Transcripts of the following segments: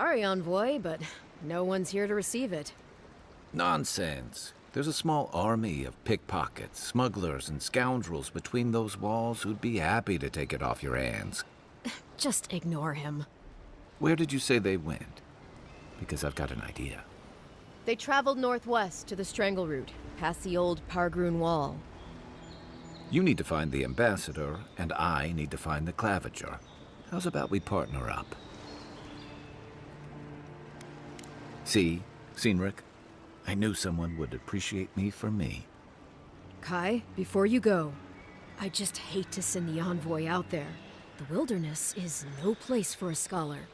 Sorry, Envoy, but no one's here to receive it. Nonsense. There's a small army of pickpockets, smugglers, and scoundrels between those walls who'd be happy to take it off your hands. Just ignore him. Where did you say they went? Because I've got an idea. They traveled northwest to the Strangle Route, past the old Pargroon Wall. You need to find the ambassador, and I need to find the Claviger. How's about we partner up? See, Cynric? I knew someone would appreciate me for me. Kai, before you go, I just hate to send the Envoy out there. The wilderness is no place for a scholar.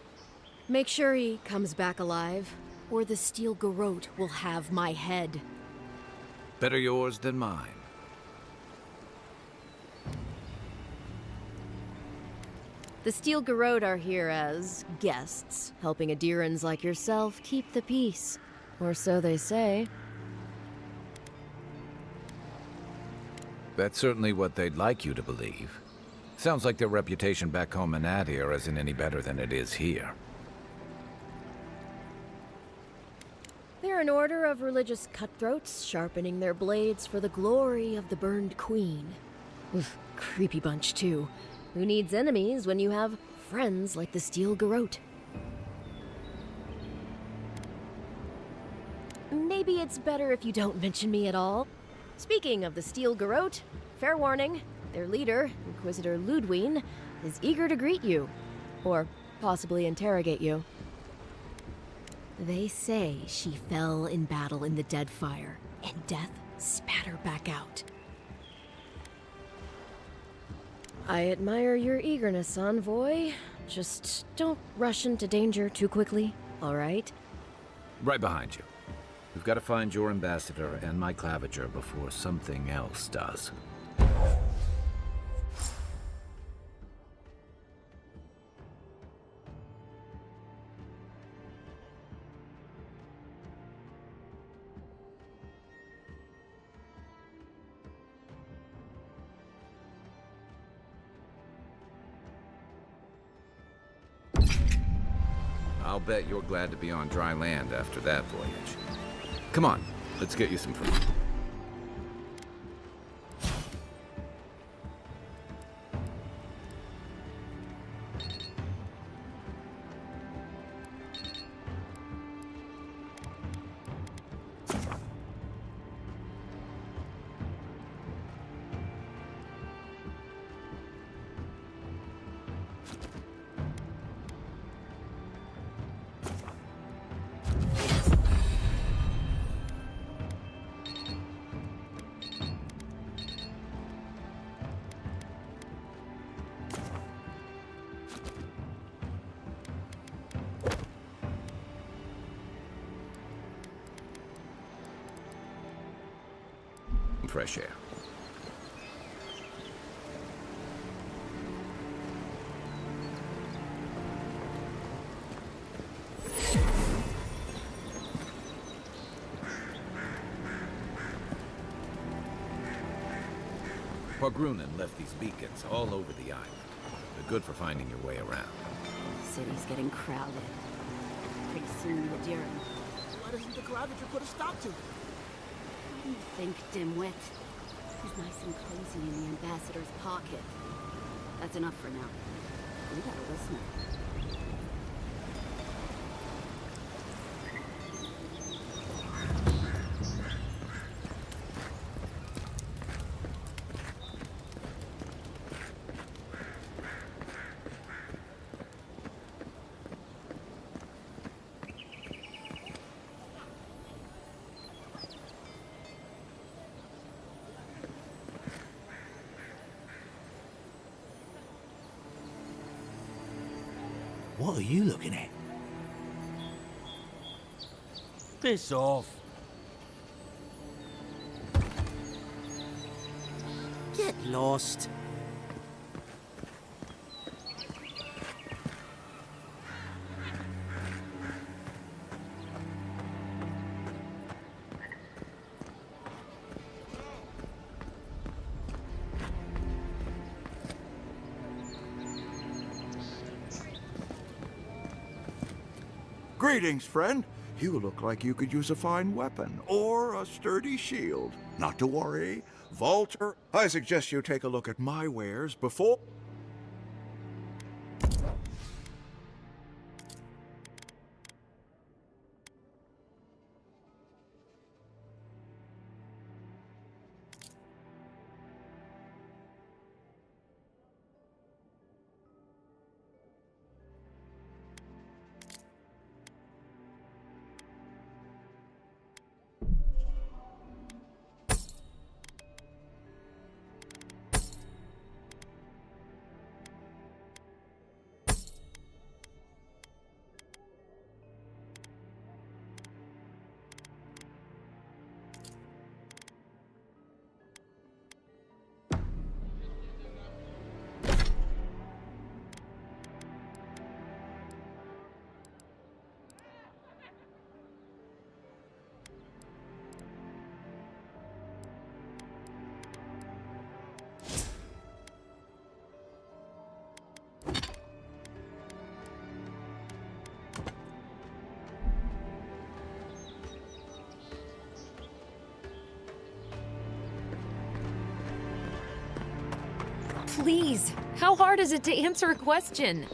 Make sure he comes back alive, or the Steel Garrote will have my head. Better yours than mine. The Steel Garrote are here as guests, helping Adirans like yourself keep the peace. Or so they say. That's certainly what they'd like you to believe. Sounds like their reputation back home in Adir isn't any better than it is here. They're an order of religious cutthroats, sharpening their blades for the glory of the burned queen. Oof, creepy bunch, too. Who needs enemies when you have friends like the Steel Garrote? Maybe it's better if you don't mention me at all. Speaking of the Steel Garrote, fair warning, their leader, Inquisitor Ludwine, is eager to greet you. Or possibly interrogate you. They say she fell in battle in the Deadfire, and death spat her back out. I admire your eagerness, Envoy. Just don't rush into danger too quickly, all right? Right behind you. We've got to find your ambassador and my Claviger before something else does. I'll bet you're glad to be on dry land after that voyage. Come on, let's get you some food. Fresh air. Pargrunen left these beacons all over the island. They're good for finding your way around. City's getting crowded. Pretty soon the Adir. Why doesn't the Claviger put a stop to it? What do you think, dimwit? He's nice and cozy in the ambassador's pocket. That's enough for now. We got a listener. What are you looking at? Piss off. Get lost. Greetings, friend. You look like you could use a fine weapon or a sturdy shield. Not to worry, Walter, I suggest you take a look at my wares before... Please, how hard is it to answer a question?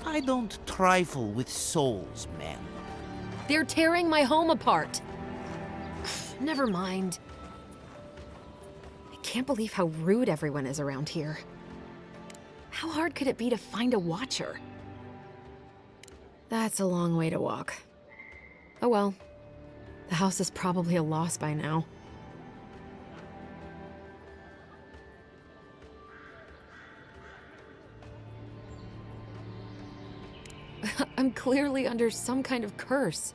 I don't trifle with souls, man. They're tearing my home apart. Never mind. I can't believe how rude everyone is around here. How hard could it be to find a watcher? That's a long way to walk. Oh well. The house is probably a loss by now. I'm clearly under some kind of curse.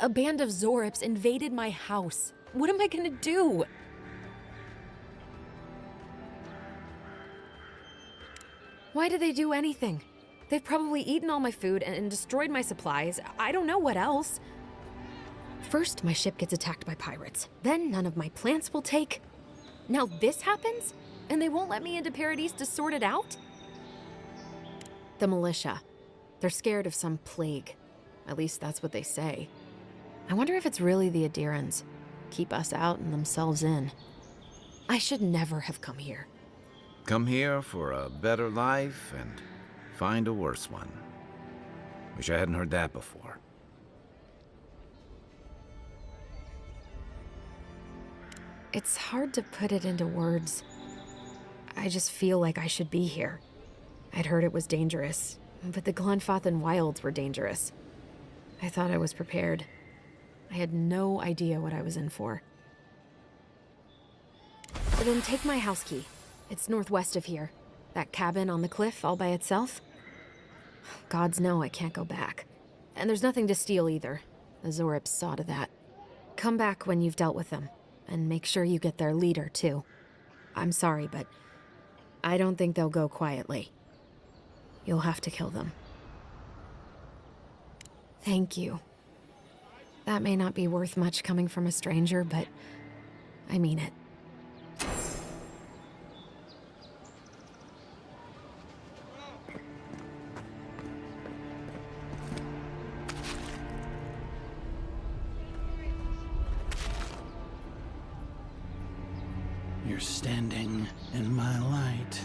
A band of Zorips invaded my house. What am I gonna do? Why did they do anything? They've probably eaten all my food and destroyed my supplies. I don't know what else. First, my ship gets attacked by pirates. Then none of my plants will take. Now this happens? And they won't let me into Paradise to sort it out? The militia. They're scared of some plague. At least that's what they say. I wonder if it's really the Adirans. Keep us out and themselves in. I should never have come here. Come here for a better life and find a worse one. Wish I hadn't heard that before. It's hard to put it into words. I just feel like I should be here. I'd heard it was dangerous. But the Glenfathan wilds were dangerous. I thought I was prepared. I had no idea what I was in for. Then take my house key. It's northwest of here. That cabin on the cliff all by itself. Gods know I can't go back. And there's nothing to steal either. The Zorips saw to that. Come back when you've dealt with them. And make sure you get their leader, too. I'm sorry, but I don't think they'll go quietly. You'll have to kill them. Thank you. That may not be worth much coming from a stranger, but I mean it. You're standing in my light.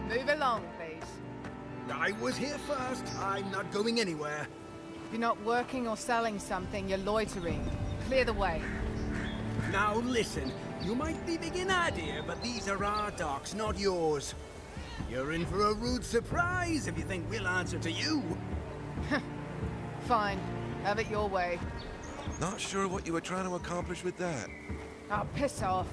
Move along, please. I was here first. I'm not going anywhere. If you're not working or selling something, you're loitering. Clear the way. Now listen, you might be big in idea, but these are our docks, not yours. You're in for a rude surprise if you think we'll answer to you. Fine. Have it your way. Not sure what you were trying to accomplish with that. Oh, piss off.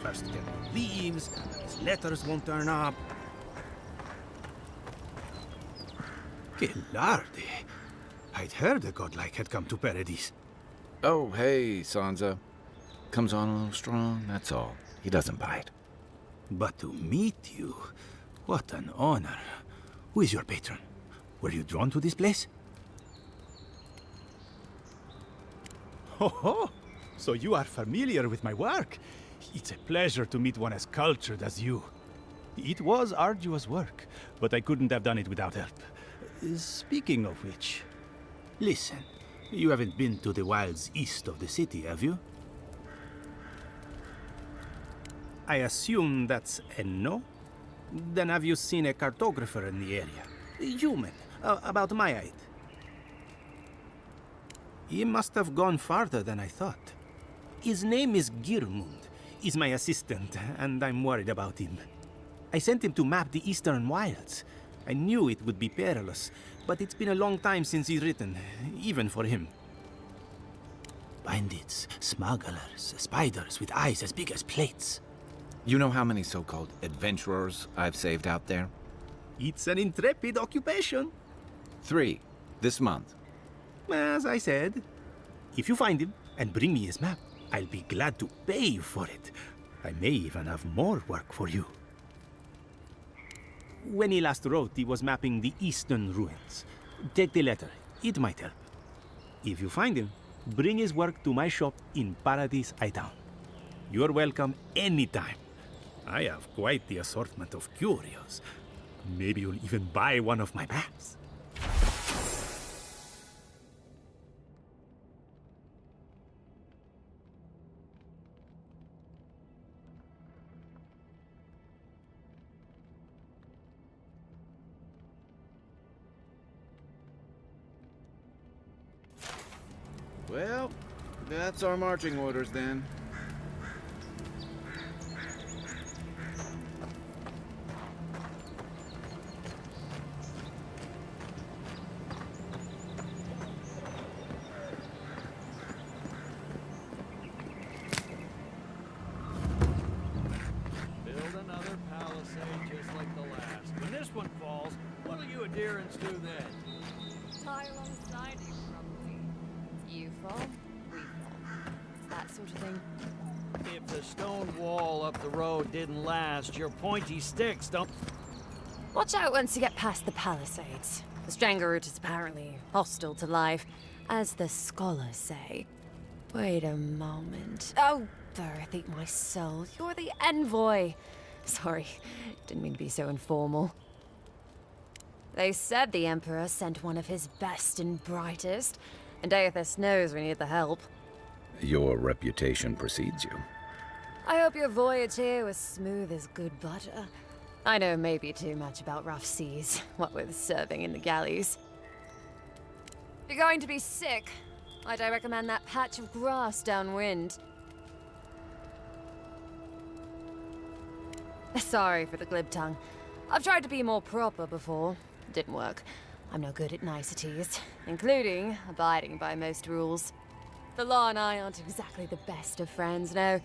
First get the leaves, his letters won't turn up. Que larde. I'd heard a godlike had come to Paradise. Oh, hey, Sansa. Comes on a little strong, that's all. He doesn't bite. But to meet you, what an honor. Who is your patron? Were you drawn to this place? Ho ho! So you are familiar with my work. It's a pleasure to meet one as cultured as you. It was arduous work, but I couldn't have done it without help. Speaking of which, listen, you haven't been to the wilds east of the city, have you? I assume that's a no? Then have you seen a cartographer in the area? Human, about my height. He must have gone farther than I thought. His name is Girmund. He's my assistant, and I'm worried about him. I sent him to map the eastern wilds. I knew it would be perilous, but it's been a long time since he's written, even for him. Bandits, smugglers, spiders with eyes as big as plates. You know how many so-called adventurers I've saved out there? It's an intrepid occupation. 3, this month. As I said, if you find him and bring me his map, I'll be glad to pay you for it. I may even have more work for you. When he last wrote, he was mapping the eastern ruins. Take the letter. It might help. If you find him, bring his work to my shop in Paradise Town. You're welcome anytime. I have quite the assortment of curios. Maybe you'll even buy one of my maps. Well, that's our marching orders then. Build another palisade just like the last. When this one falls, what'll you adherents do then? Tie alongside you, probably. You fall, we fall. It's that sort of thing. If the stone wall up the road didn't last, your pointy sticks don't... Watch out once you get past the palisades. The Stranger route is apparently hostile to life, as the scholars say. Wait a moment. Oh, Birth, eat my soul. You're the envoy. Sorry, didn't mean to be so informal. They said the Emperor sent one of his best and brightest, and Aethys knows we need the help. Your reputation precedes you. I hope your voyage here was smooth as good butter. I know maybe too much about rough seas, what with serving in the galleys. If you're going to be sick, I'd recommend that patch of grass downwind. Sorry for the glib tongue. I've tried to be more proper before. Didn't work. I'm no good at niceties, including abiding by most rules. The law and I aren't exactly the best of friends, no.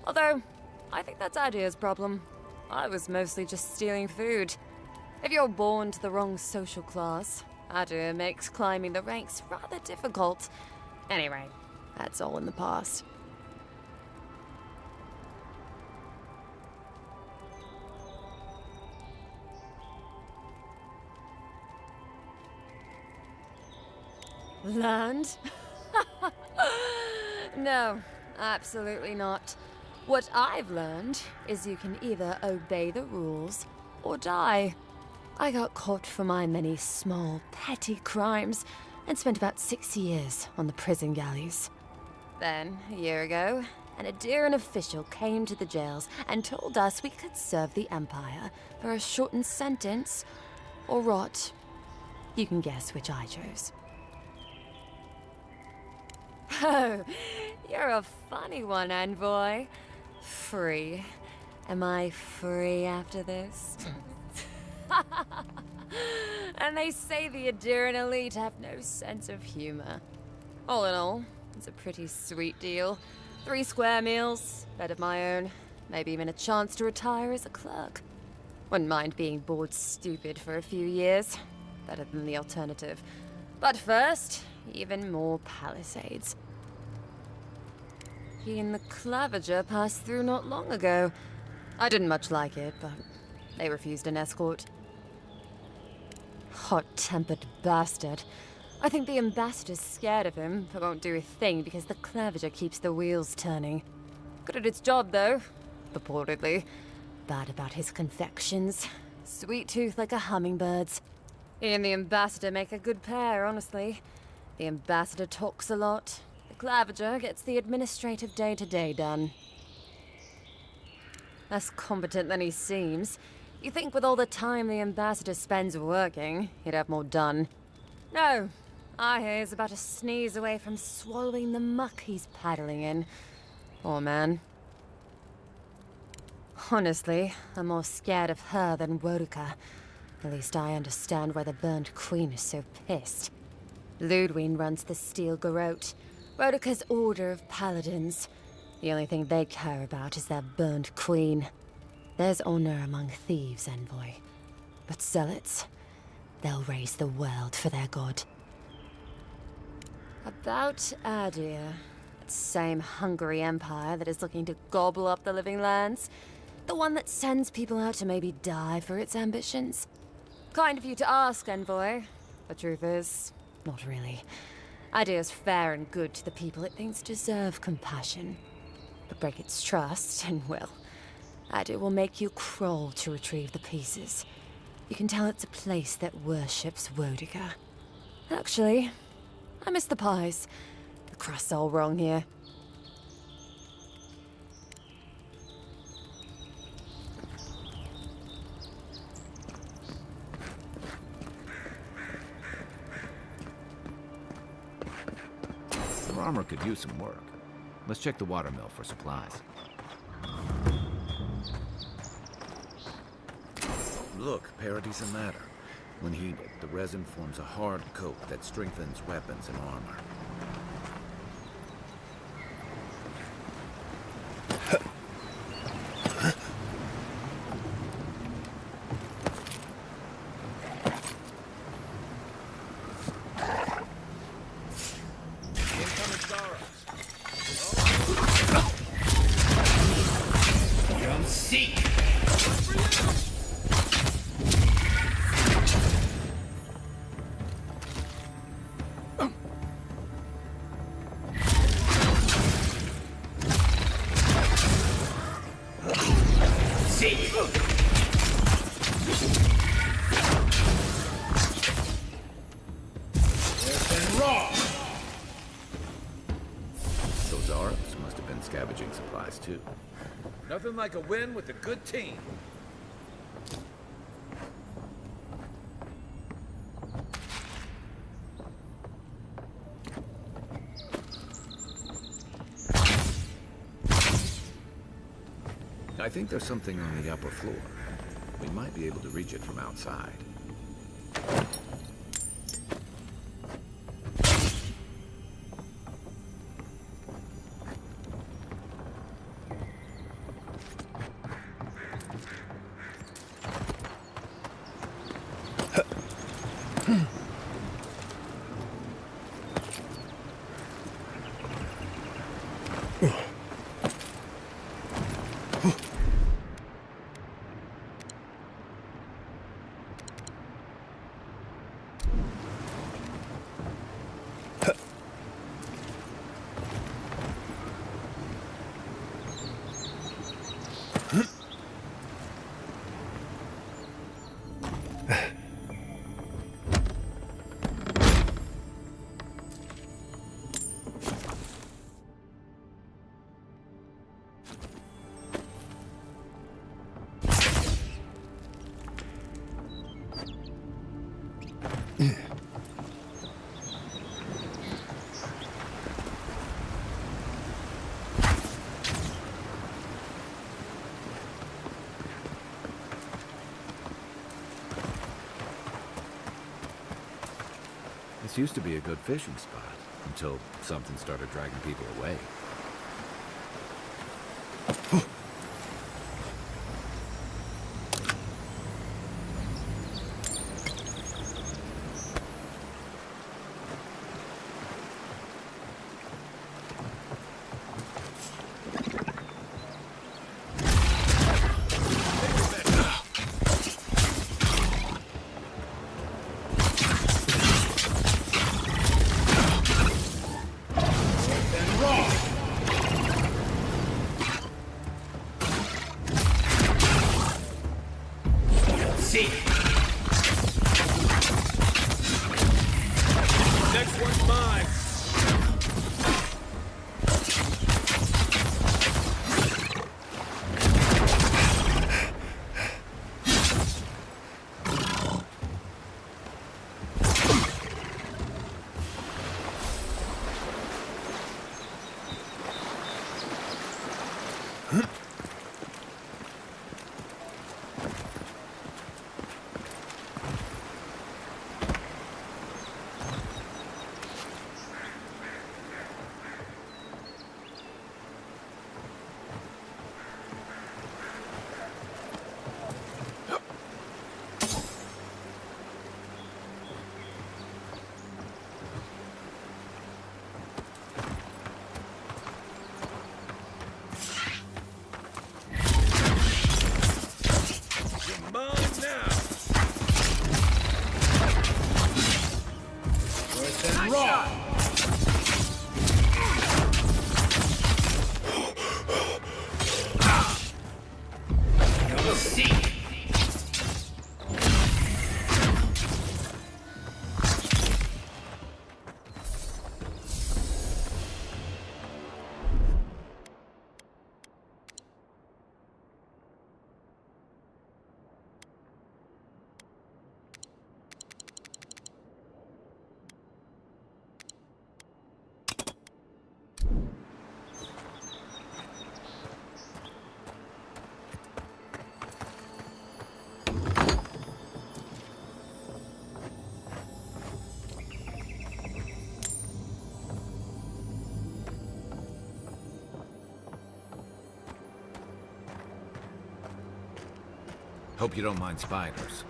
Although, I think that's Adia's problem. I was mostly just stealing food. If you're born to the wrong social class, Adia makes climbing the ranks rather difficult. Anyway, that's all in the past. Learned? No, absolutely not. What I've learned is you can either obey the rules or die. I got caught for my many small, petty crimes and spent about 6 years on the prison galleys. Then, a year ago, an Adirian official came to the jails and told us we could serve the Empire for a shortened sentence or rot. You can guess which I chose. Oh, you're a funny one, envoy. Free. Am I free after this? And they say the Adiran elite have no sense of humor. All in all, it's a pretty sweet deal. 3 square meals, bed of my own, maybe even a chance to retire as a clerk. Wouldn't mind being bored stupid for a few years. Better than the alternative. But first, even more palisades. He and the Clavager passed through not long ago. I didn't much like it, but they refused an escort. Hot-tempered bastard. I think the ambassador's scared of him, but won't do a thing because the Clavager keeps the wheels turning. Good at its job, though. Purportedly. Bad about his confections. Sweet tooth like a hummingbird's. He and the ambassador make a good pair, honestly. The ambassador talks a lot. The Clavager gets the administrative day-to-day done. Less competent than he seems. You think with all the time the ambassador spends working, he'd have more done. No. I hear he's about a sneeze away from swallowing the muck he's paddling in. Poor man. Honestly, I'm more scared of her than Woduka. At least I understand why the Burned Queen is so pissed. Ludwig runs the Steel Garrote, Woduka's order of paladins. The only thing they care about is their Burned Queen. There's honor among thieves, envoy. But zealots, they'll raise the world for their god. About Adir, that same hungry empire that is looking to gobble up the living lands. The one that sends people out to maybe die for its ambitions. Kind of you to ask, envoy. The truth is, not really. Adir's fair and good to the people it thinks deserve compassion. But break its trust, and well, Adir will make you crawl to retrieve the pieces. You can tell it's a place that worships Woduka. Actually, I miss the pies. The crust's all wrong here. Your armor could use some work. Let's check the watermill for supplies. Look, Paradig's a matter. When heated, the resin forms a hard coat that strengthens weapons and armor. Those Arabs must have been scavenging supplies too. Nothing like a win with a good team. I think there's something on the upper floor. We might be able to reach it from outside. This used to be a good fishing spot, until something started dragging people away. Next one's mine. Hope you don't mind spiders.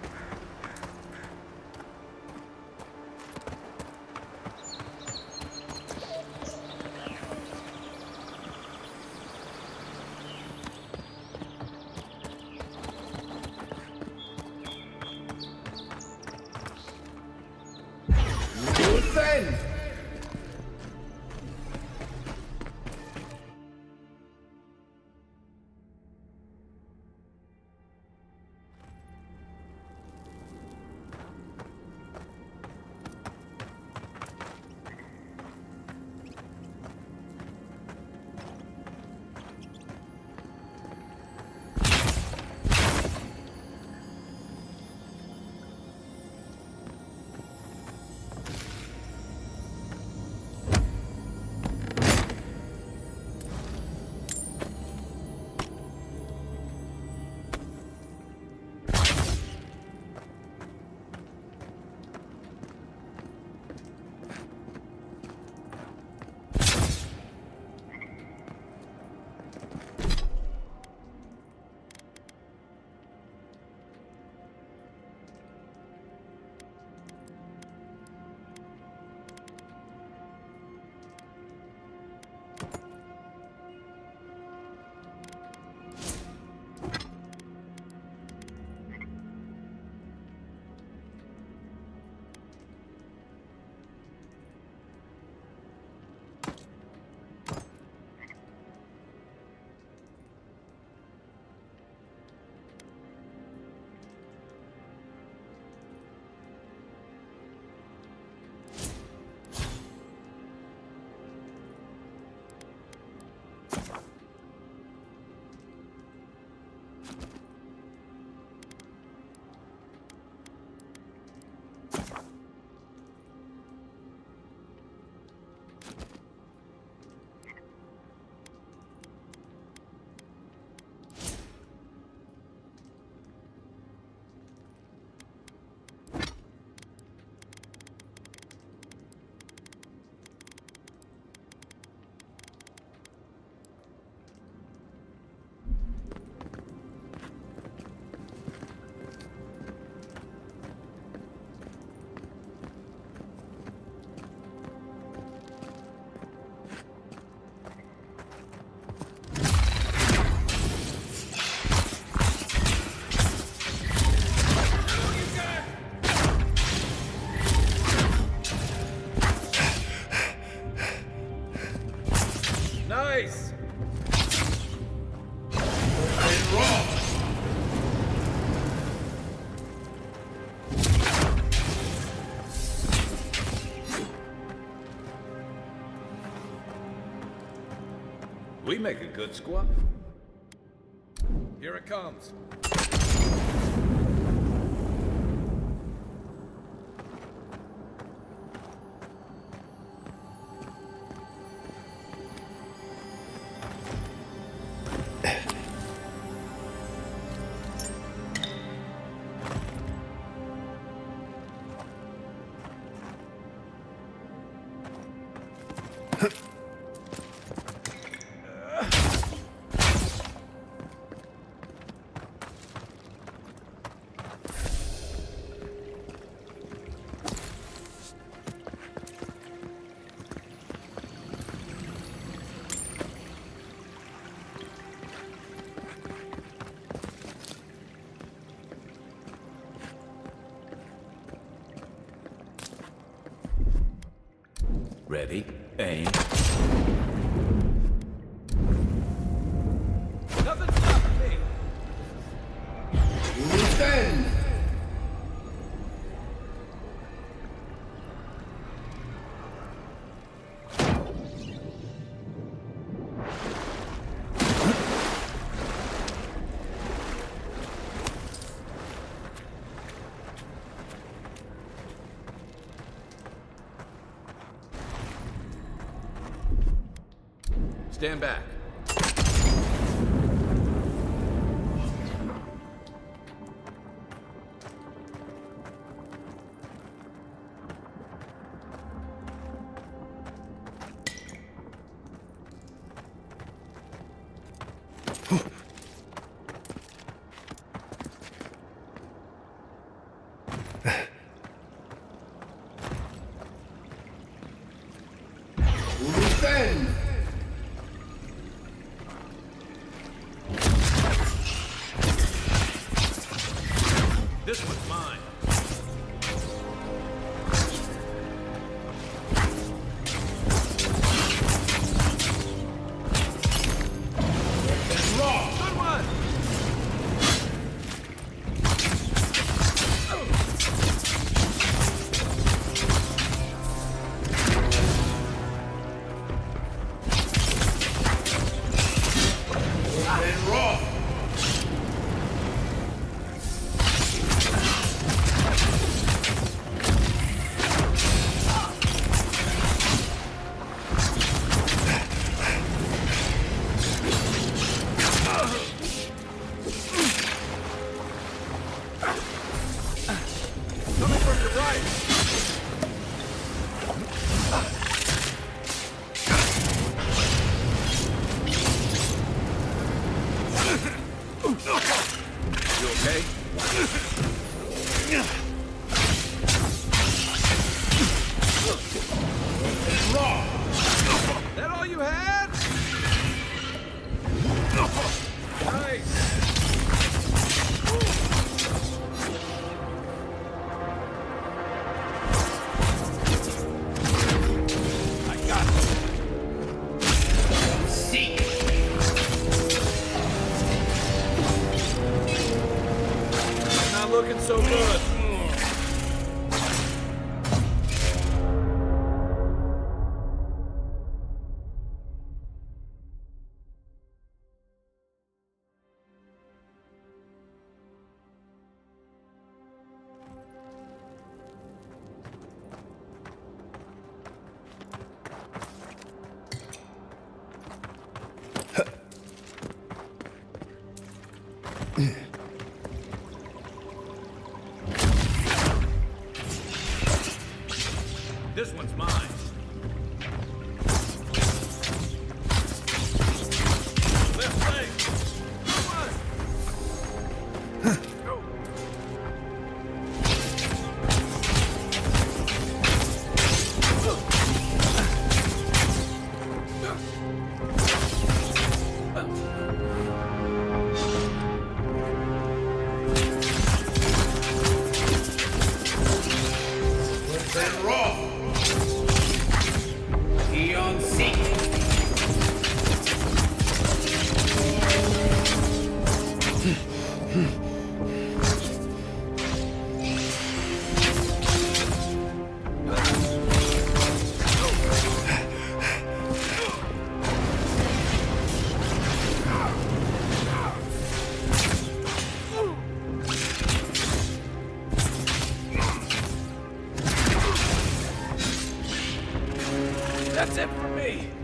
Nice! We make a good squad. Here it comes. Ready, aim. Nothing stopping me. Defend. Stand back. Defend! This one's mine. Wrong. Good one. And wrong. Coming from your right. You okay? Wrong. That all you had? Nice. Looking so good. way!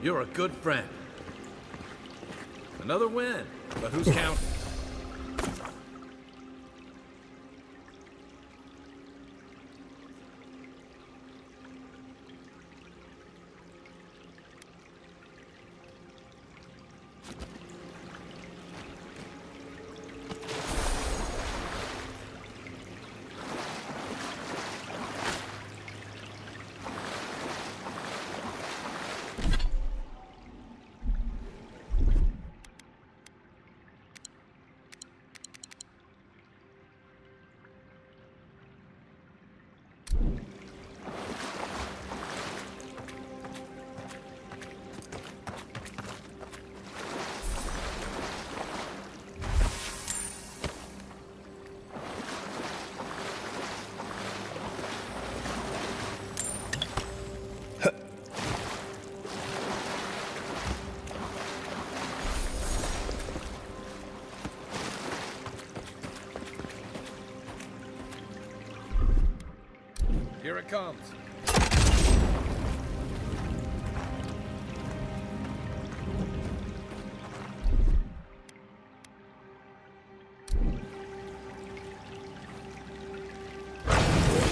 You're a good friend. Another win, but who's counting? Here it comes.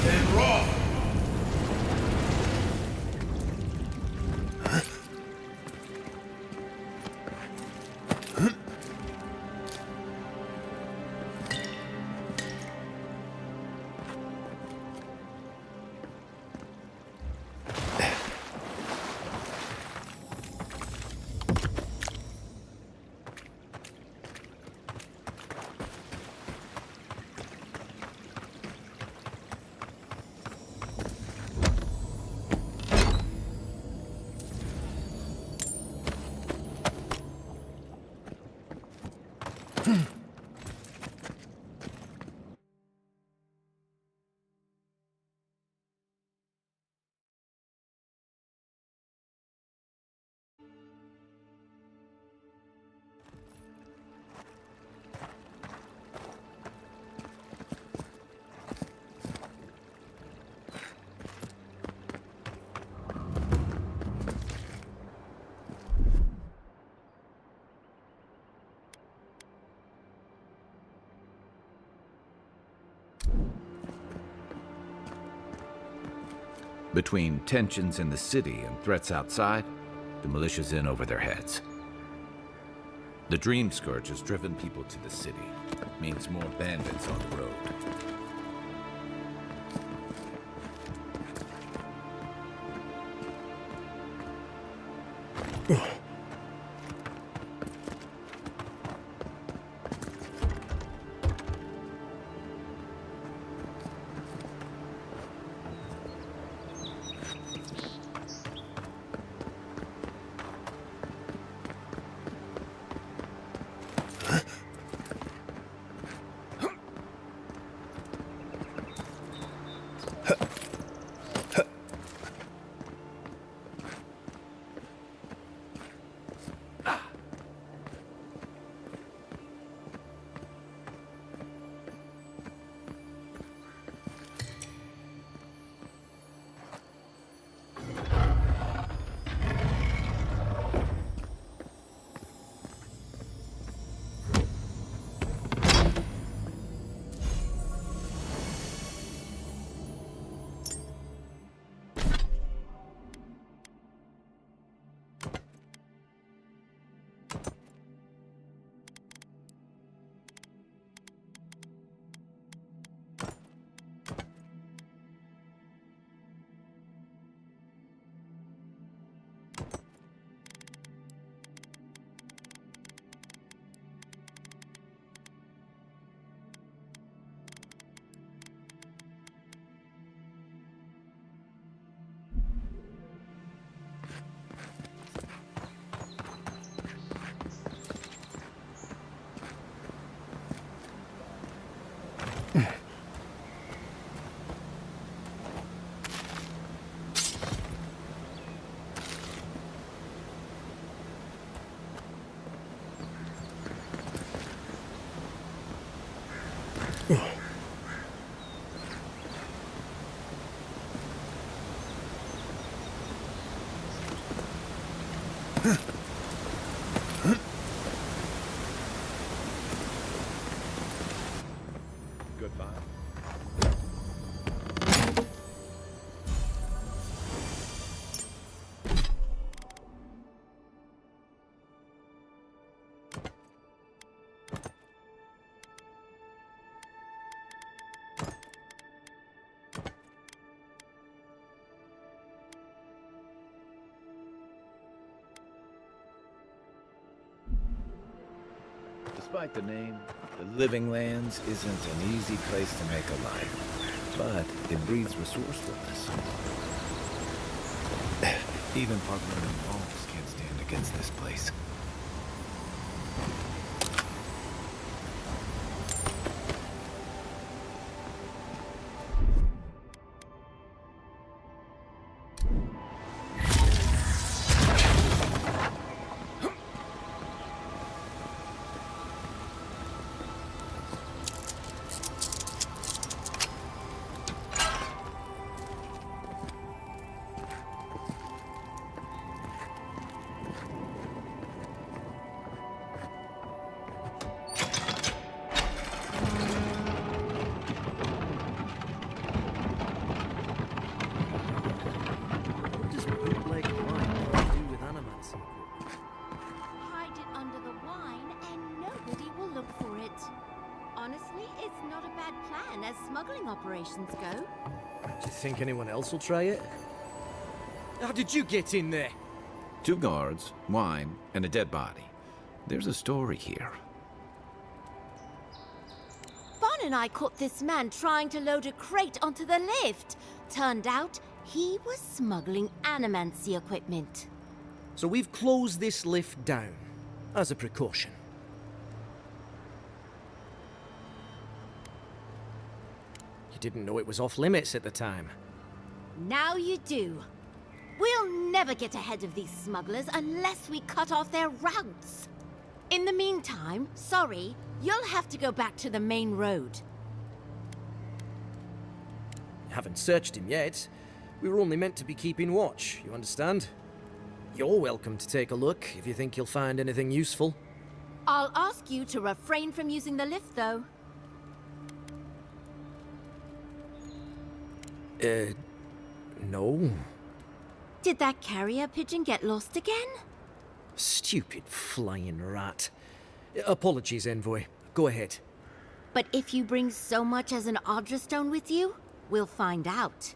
And raw. Between tensions in the city and threats outside, the militia's in over their heads. The Dream Scourge has driven people to the city. Means more bandits on the road. Goodbye. Despite the name, the Living Lands isn't an easy place to make a life, but it breeds resourcefulness. Even Parkland walls can't stand against this place. Operations go. Do you think anyone else will try it? How did you get in there? 2 guards, wine, and a dead body. There's a story here. Vaughn and I caught this man trying to load a crate onto the lift. Turned out he was smuggling animancy equipment. So we've closed this lift down, as a precaution. You didn't know it was off limits at the time. Now you do. We'll never get ahead of these smugglers unless we cut off their routes. In the meantime, sorry, you'll have to go back to the main road. Haven't searched him yet. We were only meant to be keeping watch, you understand? You're welcome to take a look if you think you'll find anything useful. I'll ask you to refrain from using the lift, though. No. Did that carrier pigeon get lost again? Stupid flying rat. Apologies, Envoy. Go ahead. But if you bring so much as an Audra stone with you, we'll find out.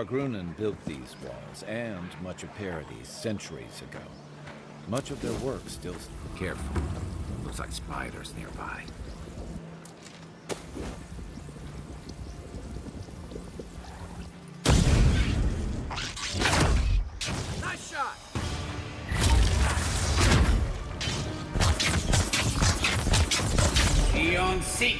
Kargrunen built these walls and much of Paradis centuries ago. Much of their work still... Careful. Looks like spiders nearby. Nice shot! Eon Seek!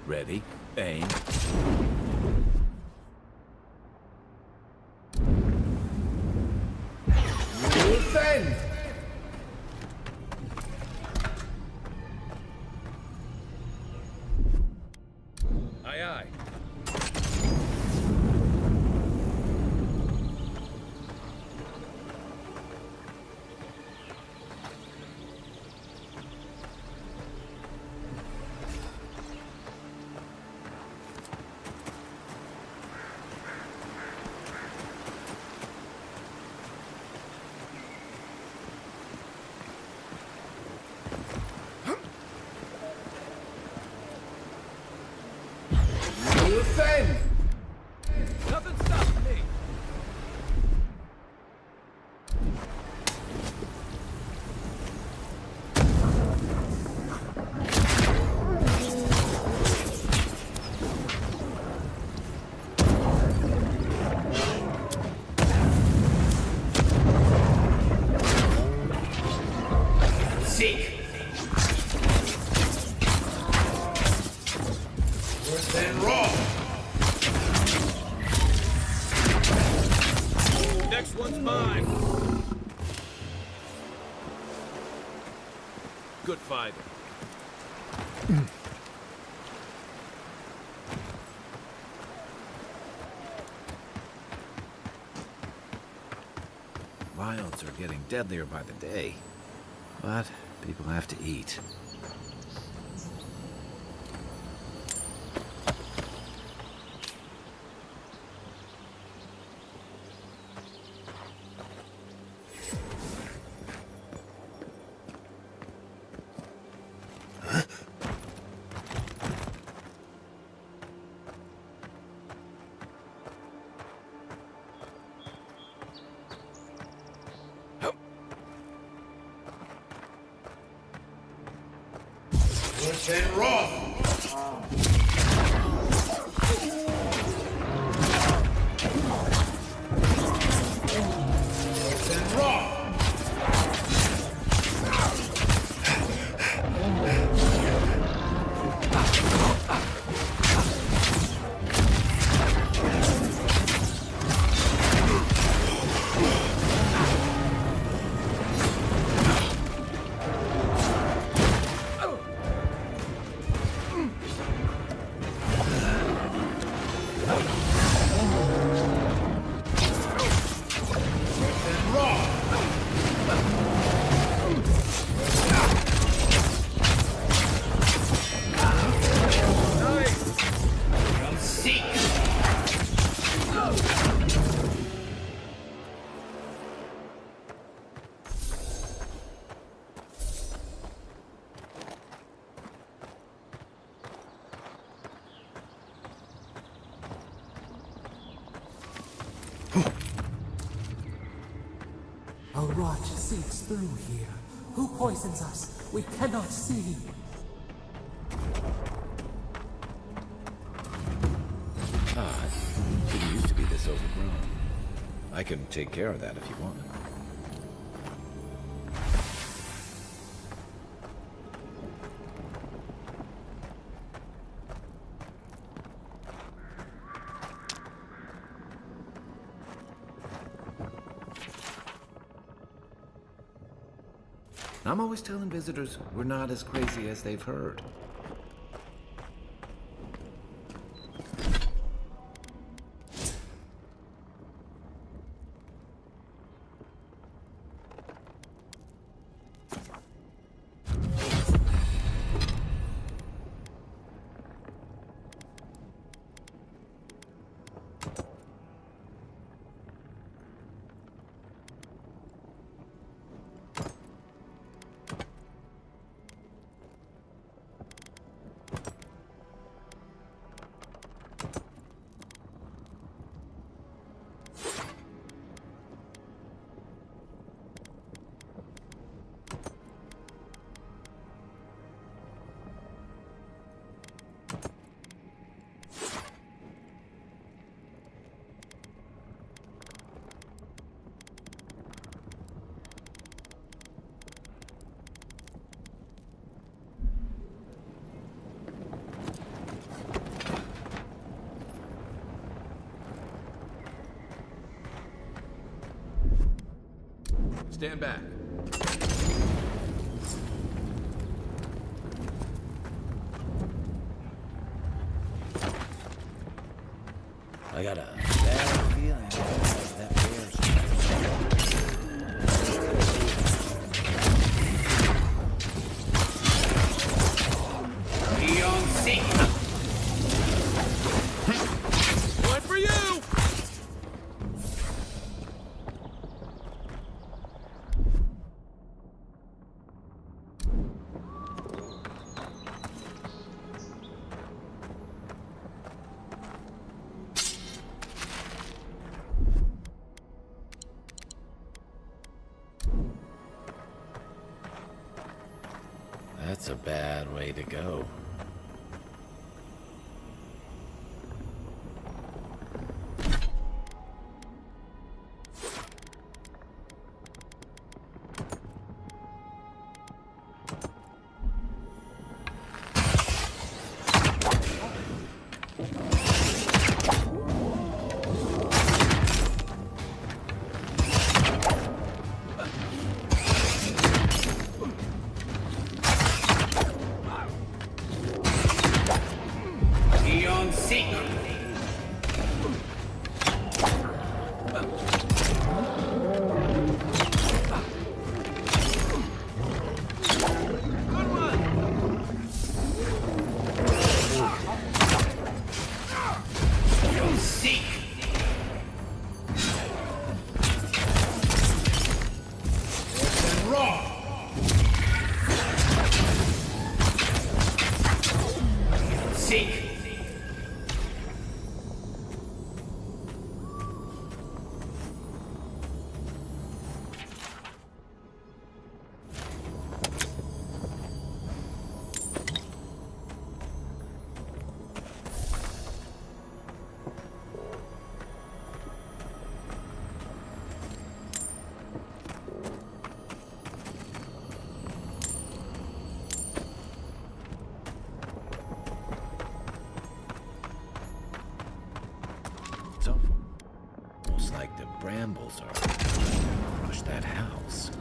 Ready, aim. Defend! Aye, aye. Defend! Nothing stops me! Seek! Worse than raw! Next one's mine! Good fighter. Wilds are getting deadlier by the day, but people have to eat. Worse than raw! Worse than raw! A rot seeps through here. Who poisons us? We cannot see. It didn't used to be this overgrown. I can take care of that if you want. I'm always telling visitors we're not as crazy as they've heard. Stand back. I got a bad feeling that bear's Beyond seek. One for you! That's a bad way to go. Beyond seek. It's almost like the brambles are rush that house.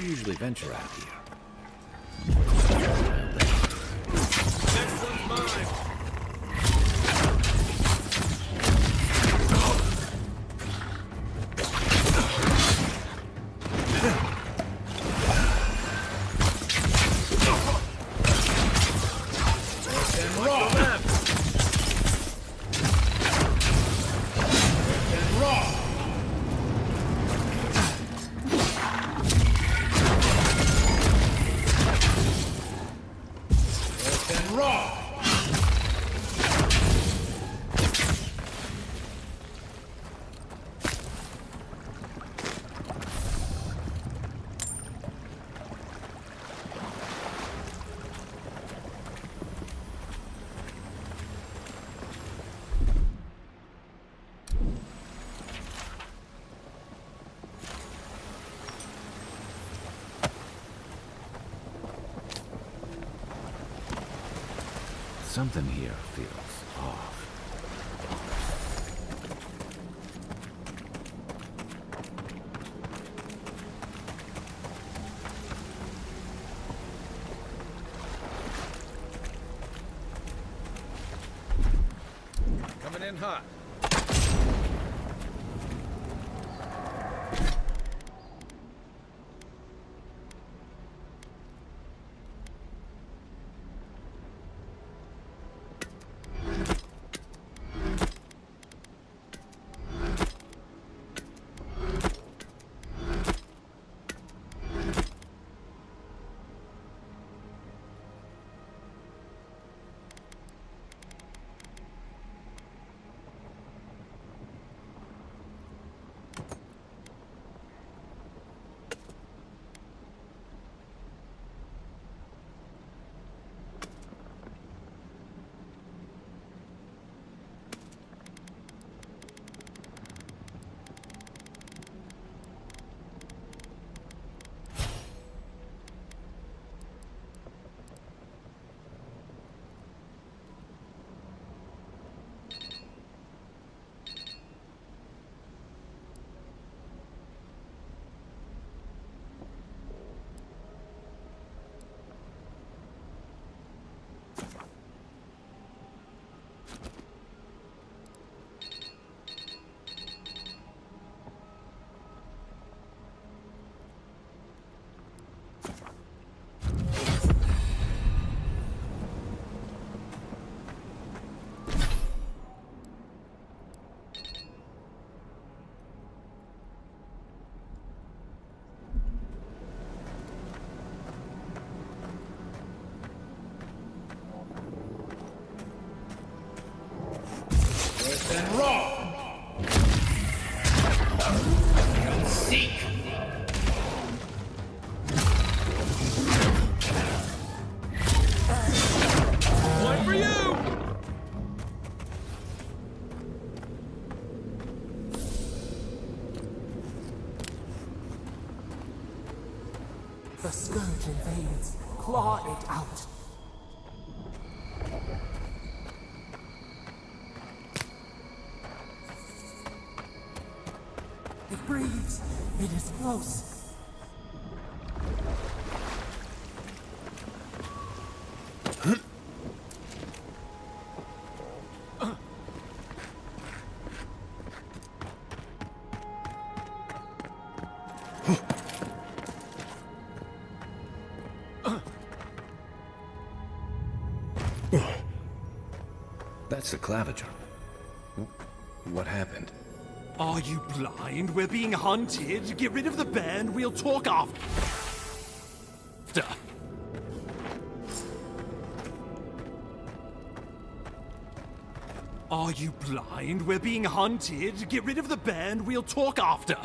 Usually venture out here. Next one's mine. Something here feels off. Coming in hot. And wrong. Seek. One for you. The scourge invades. Claw it out. It breathes. It is close. That's the claviger. What happened? Are you blind? We're being hunted. Get rid of the band. We'll talk after. Are you blind? We're being hunted. Get rid of the band. We'll talk after.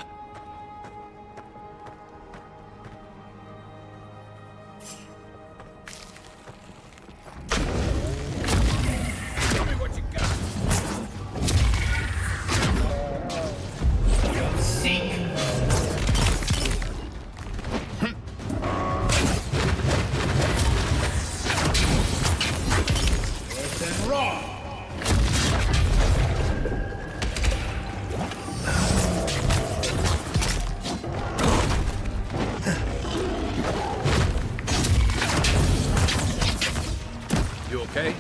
You okay?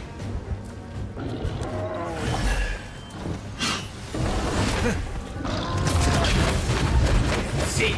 Seek.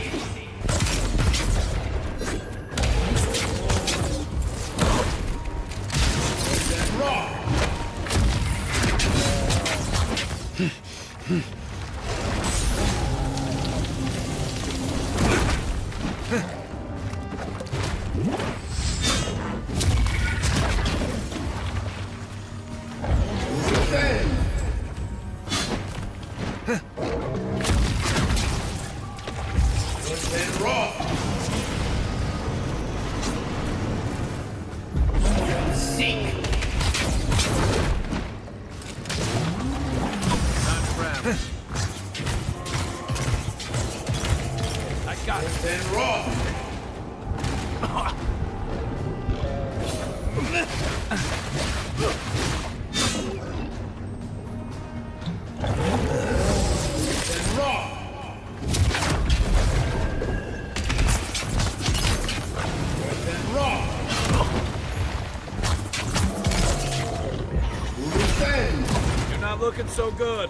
not looking so good.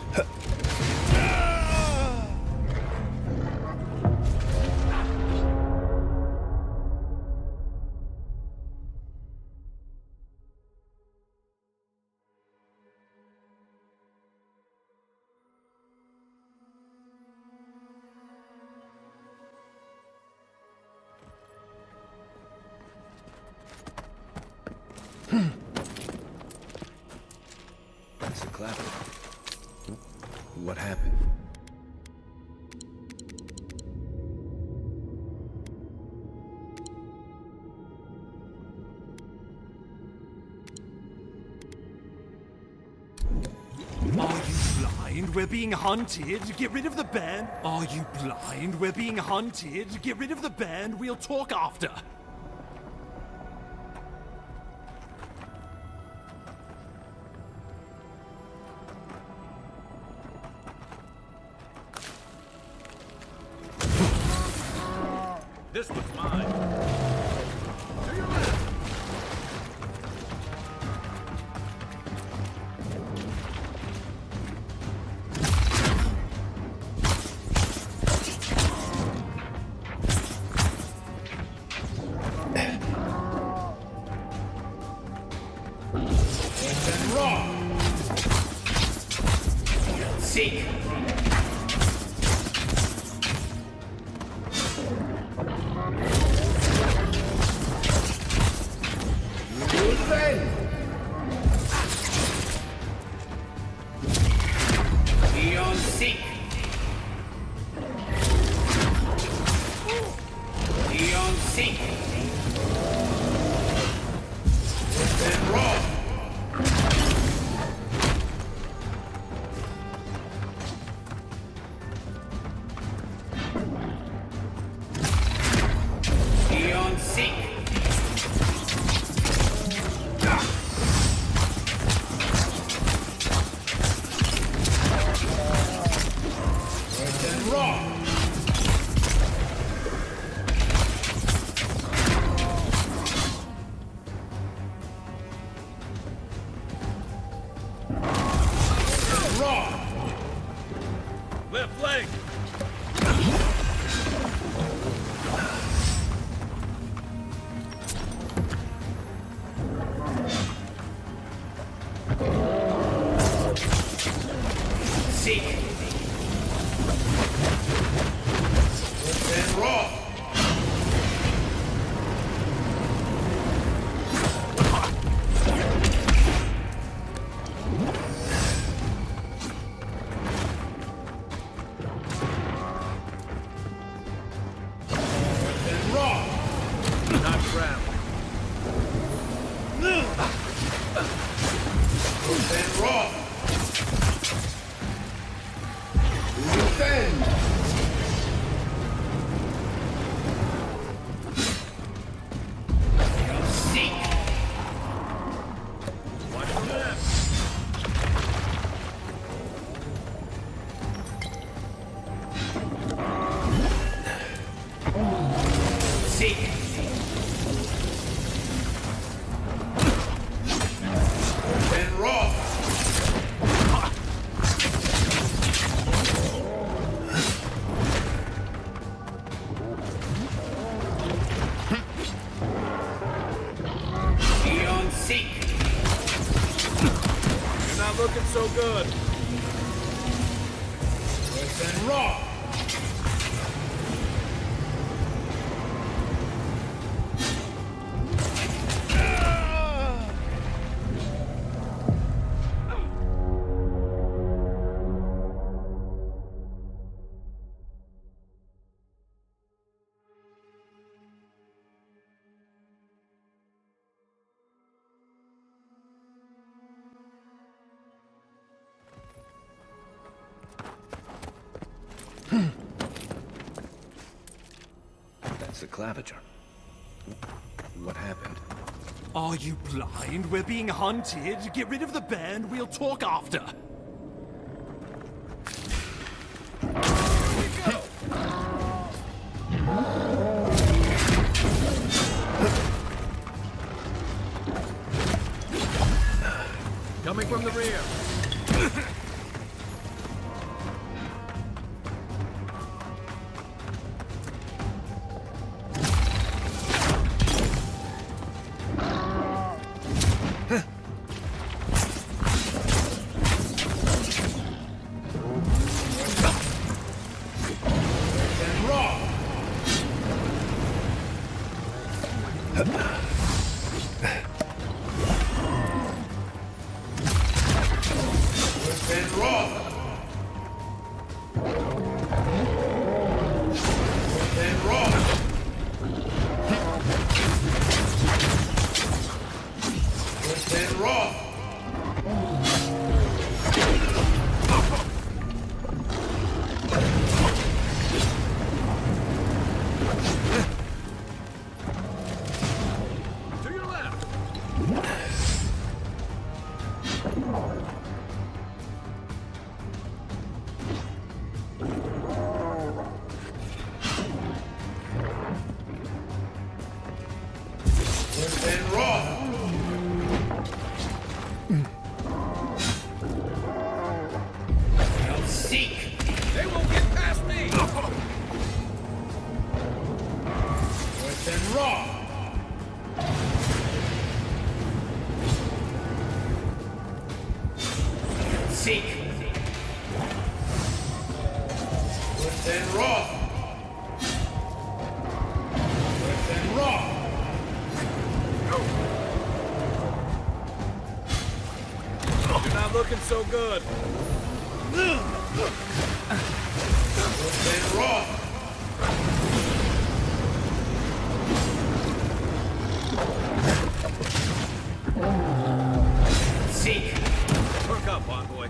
That's a clapper. What happened? Are you blind? We're being hunted. Get rid of the band. Are you blind? We're being hunted. Get rid of the band. We'll talk after. This one's mine. To your left. And wrong. Seek. Beyond seek. Beyond seek. And wrong. Beyond seek. And wrong. And wrong. Left leg. Seek. And wrong. And wrong. Not ground. And wrong. Defend. Seek. Watch the left. Seek. And wrong. Beyond seek. You're not looking so good. And wrong. That's the claviger. What happened? Are you blind? We're being hunted. Get rid of the band. We'll talk after. Coming from the rear. Seek! They won't get past me! Worse than raw! Seek! Worse than raw! Worse than raw! You're not looking so good. Worse than raw! Seek! Perk up, envoy.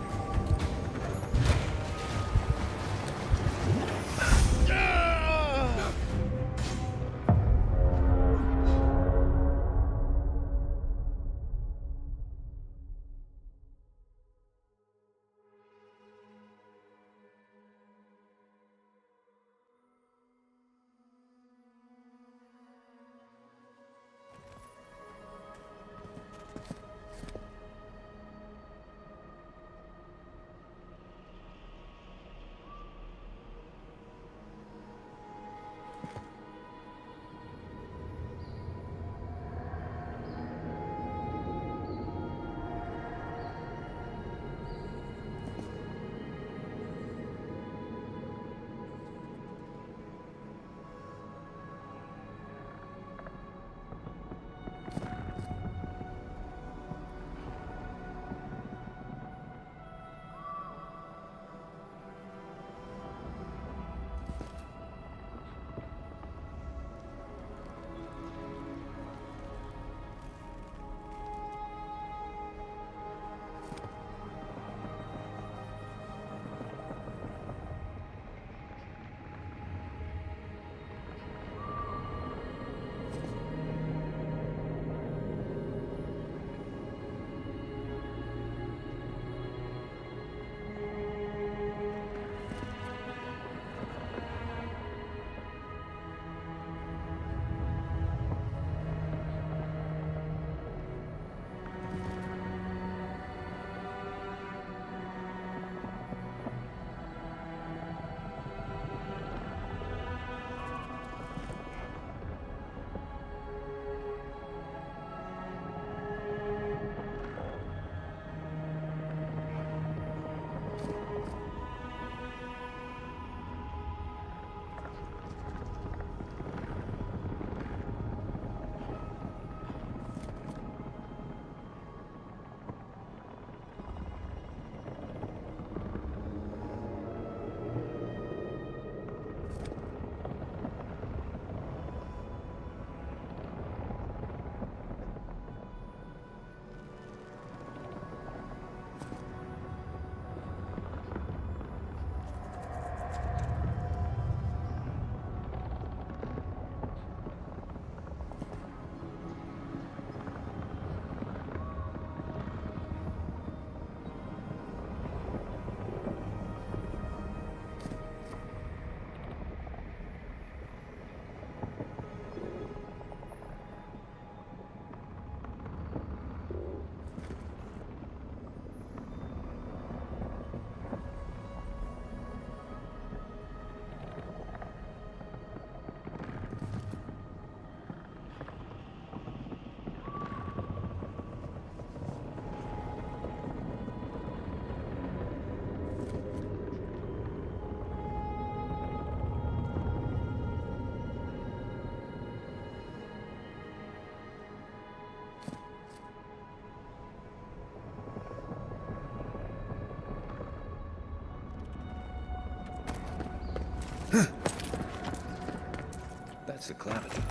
That's the clavicle.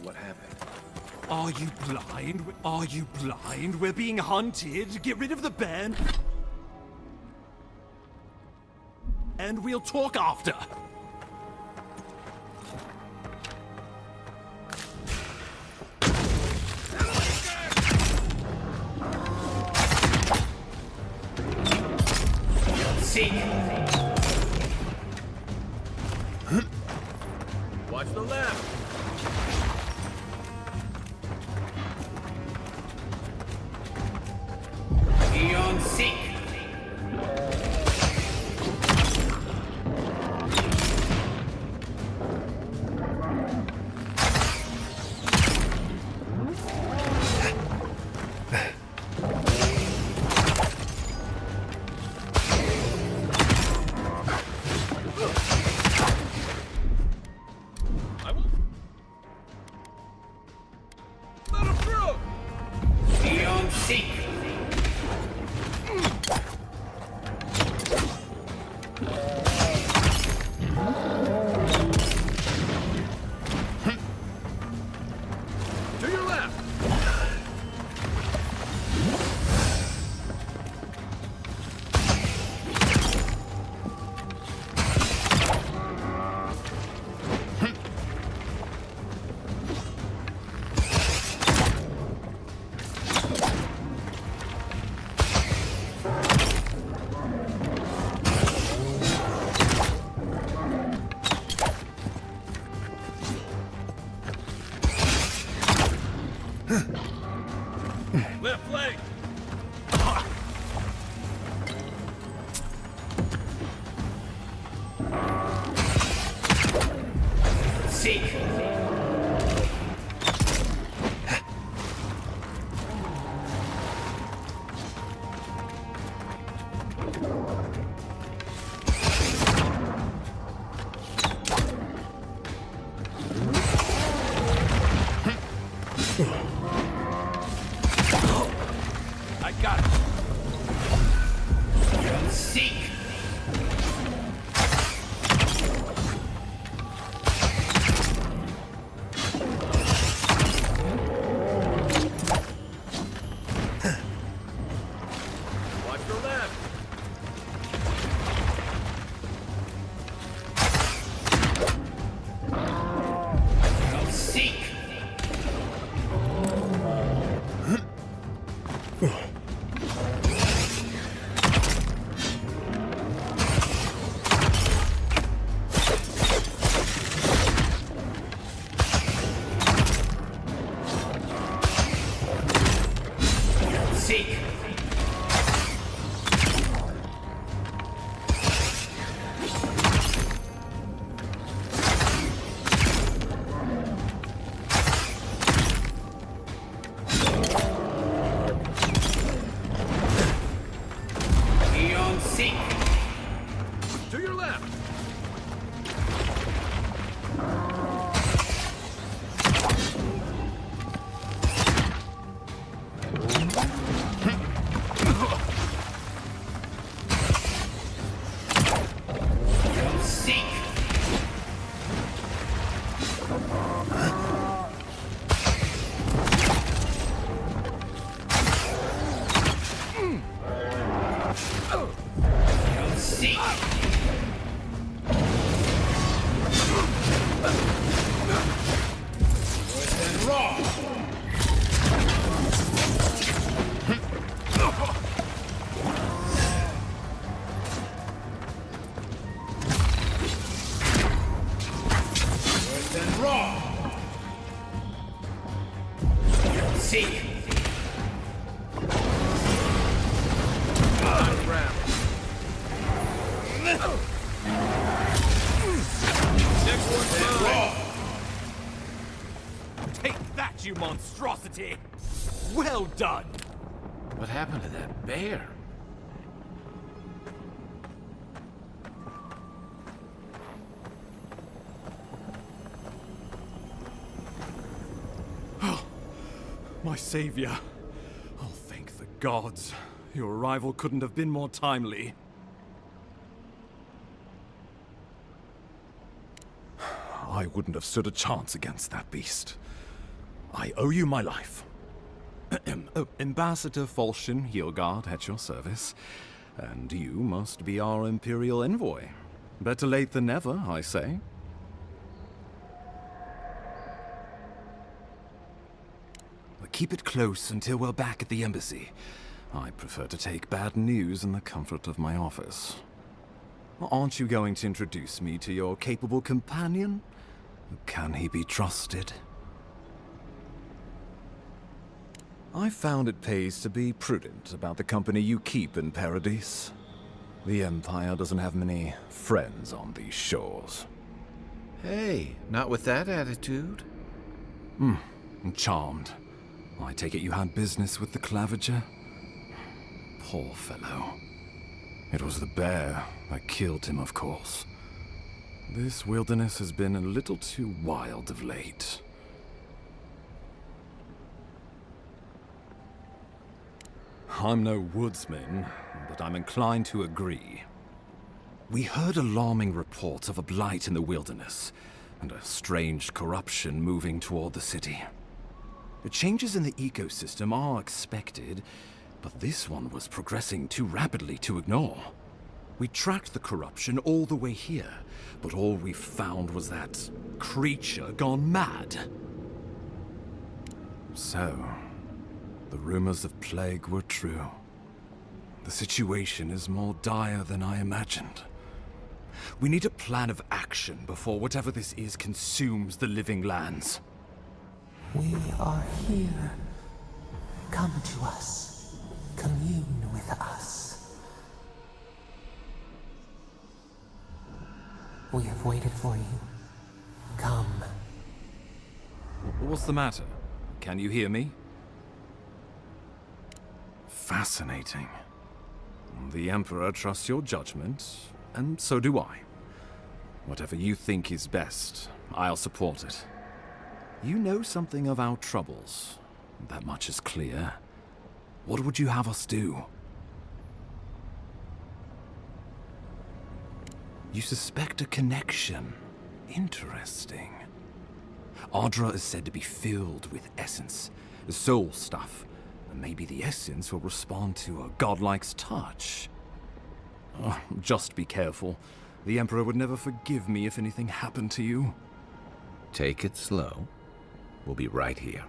What happened? Are you blind? Are you blind? We're being hunted. Get rid of the band. And we'll talk after. Seek! Watch the left! Eon Seek! I got it. Seek. Watch the left. Seek. Seek. Beyond seek. To your left. Seek. Seek. Worse than raw. Worse than raw. Seek. Ground. Next one's mine. Take that, you monstrosity! Well done! What happened to that bear? My savior. Oh, thank the gods. Your arrival couldn't have been more timely. I wouldn't have stood a chance against that beast. I owe you my life. Oh, Ambassador Falchion Heelguard at your service. And you must be our Imperial envoy. Better late than never, I say. But keep it close until we're back at the embassy. I prefer to take bad news in the comfort of my office. Aren't you going to introduce me to your capable companion? Can he be trusted? I found it pays to be prudent about the company you keep in Paradise. The Empire doesn't have many friends on these shores. Hey, not with that attitude. I'm charmed. I take it you had business with the Claviger? Poor fellow. It was the bear that killed him, of course. This wilderness has been a little too wild of late. I'm no woodsman, but I'm inclined to agree. We heard alarming reports of a blight in the wilderness, and a strange corruption moving toward the city. The changes in the ecosystem are expected, but this one was progressing too rapidly to ignore. We tracked the corruption all the way here, but all we found was that creature gone mad. So, the rumors of plague were true. The situation is more dire than I imagined. We need a plan of action before whatever this is consumes the living lands. We are here. Come to us. Commune with us. We have waited for you. Come. What's the matter? Can you hear me? Fascinating. The Emperor trusts your judgment, and so do I. Whatever you think is best, I'll support it. You know something of our troubles. That much is clear. What would you have us do? You suspect a connection. Interesting. Ardra is said to be filled with essence, soul stuff. And maybe the essence will respond to a godlike's touch. Oh, just be careful. The Emperor would never forgive me if anything happened to you. Take it slow. We'll be right here.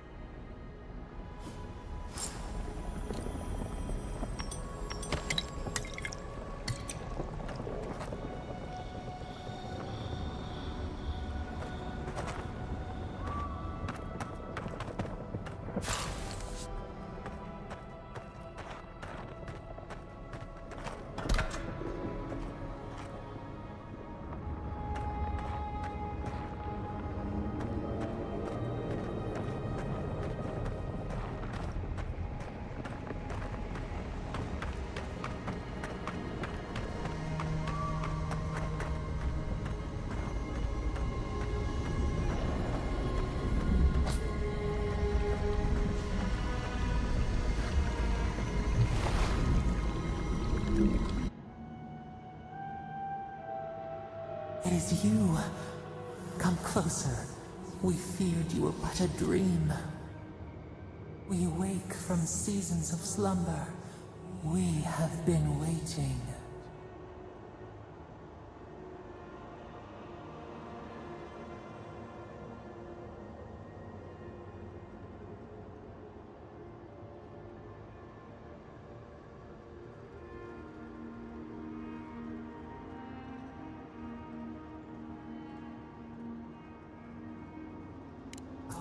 It is you. Come closer. We feared you were but a dream. We wake from seasons of slumber. We have been waiting.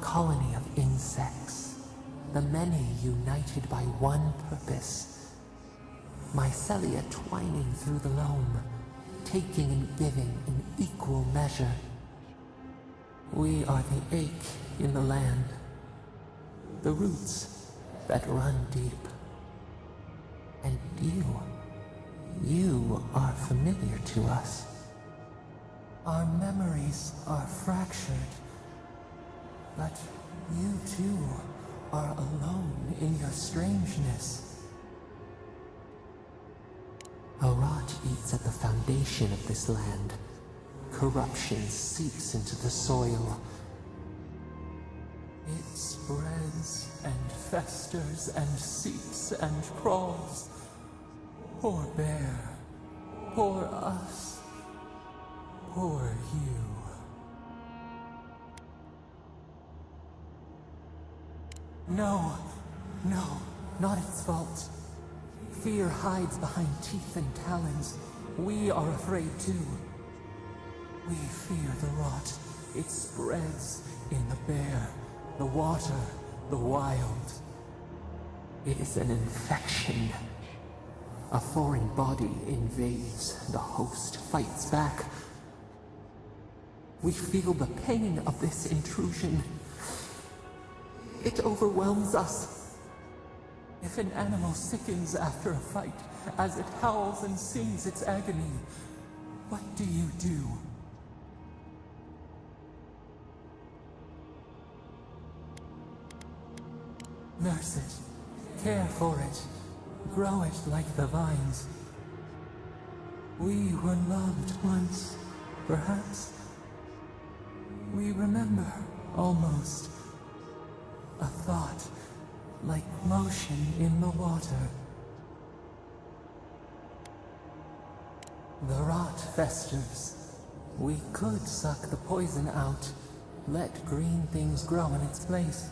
Colony of insects, the many united by one purpose. Mycelia twining through the loam, taking and giving in equal measure. We are the ache in the land, the roots that run deep. And you are familiar to us. Our memories are fractured. But you too are alone in your strangeness. A rot eats at the foundation of this land. Corruption seeps into the soil. It spreads and festers and seeps and crawls. Poor bear. Poor us. Poor you. No, not its fault. Fear hides behind teeth and talons. We are afraid too. We fear the rot. It spreads in the bear, the water, the wild. It is an infection. A foreign body invades. The host fights back. We feel the pain of this intrusion. It overwhelms us. If an animal sickens after a fight, as it howls and sings its agony, what do you do? Nurse it, care for it, grow it like the vines. We were loved once, perhaps. We remember, almost. A thought, like motion in the water. The rot festers. We could suck the poison out, let green things grow in its place,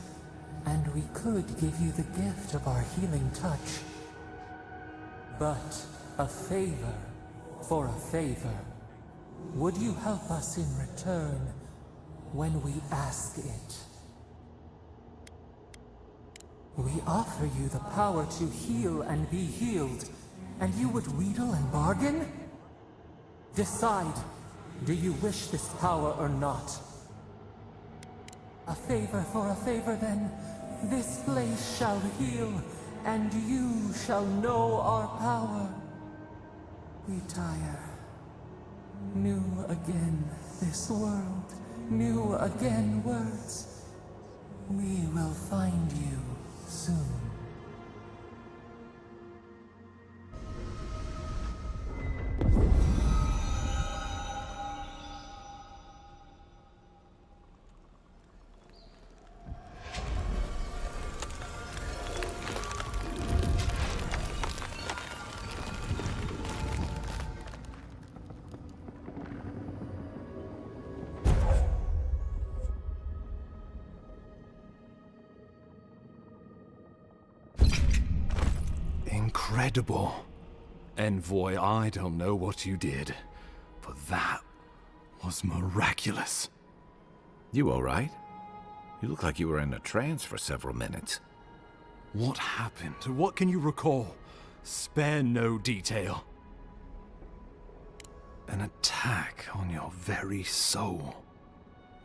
and we could give you the gift of our healing touch. But a favor for a favor. Would you help us in return when we ask it? We offer you the power to heal and be healed, and you would wheedle and bargain? Decide, do you wish this power or not? A favor for a favor then. This place shall heal, and you shall know our power. We tire. New again this world, new again words. We will find you soon. Incredible. Envoy, I don't know what you did, but that was miraculous. You all right? You look like you were in a trance for several minutes. What happened? What can you recall? Spare no detail. An attack on your very soul.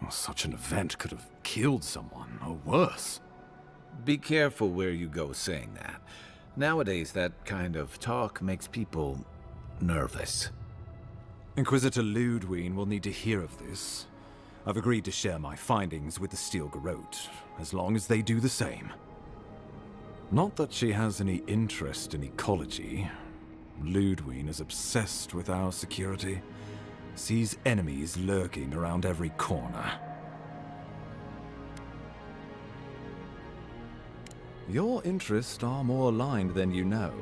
Well, such an event could have killed someone, or worse. Be careful where you go saying that. Nowadays, that kind of talk makes people nervous. Inquisitor Ludwig will need to hear of this. I've agreed to share my findings with the Steel Garrote, as long as they do the same. Not that she has any interest in ecology. Ludwig is obsessed with our security, sees enemies lurking around every corner. Your interests are more aligned than you know.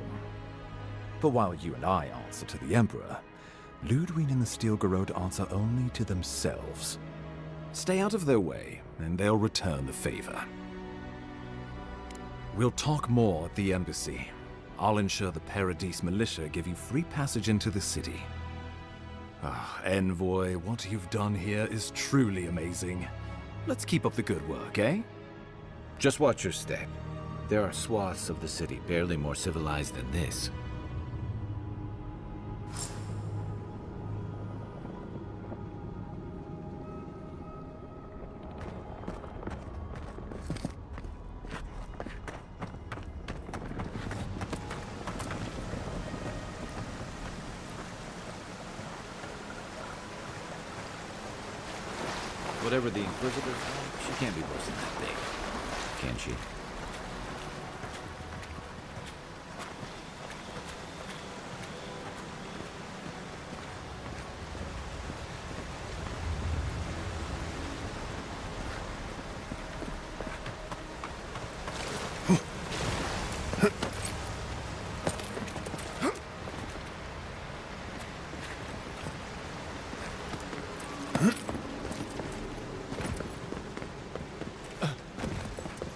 But while you and I answer to the Emperor, Ludwig and the Steel Garrote answer only to themselves. Stay out of their way, and they'll return the favor. We'll talk more at the embassy. I'll ensure the Paradise militia give you free passage into the city. Ah, Envoy, what you've done here is truly amazing. Let's keep up the good work, eh? Just watch your step. There are swaths of the city barely more civilized than this. Whatever the Inquisitor, she can't be worse than that big, can she?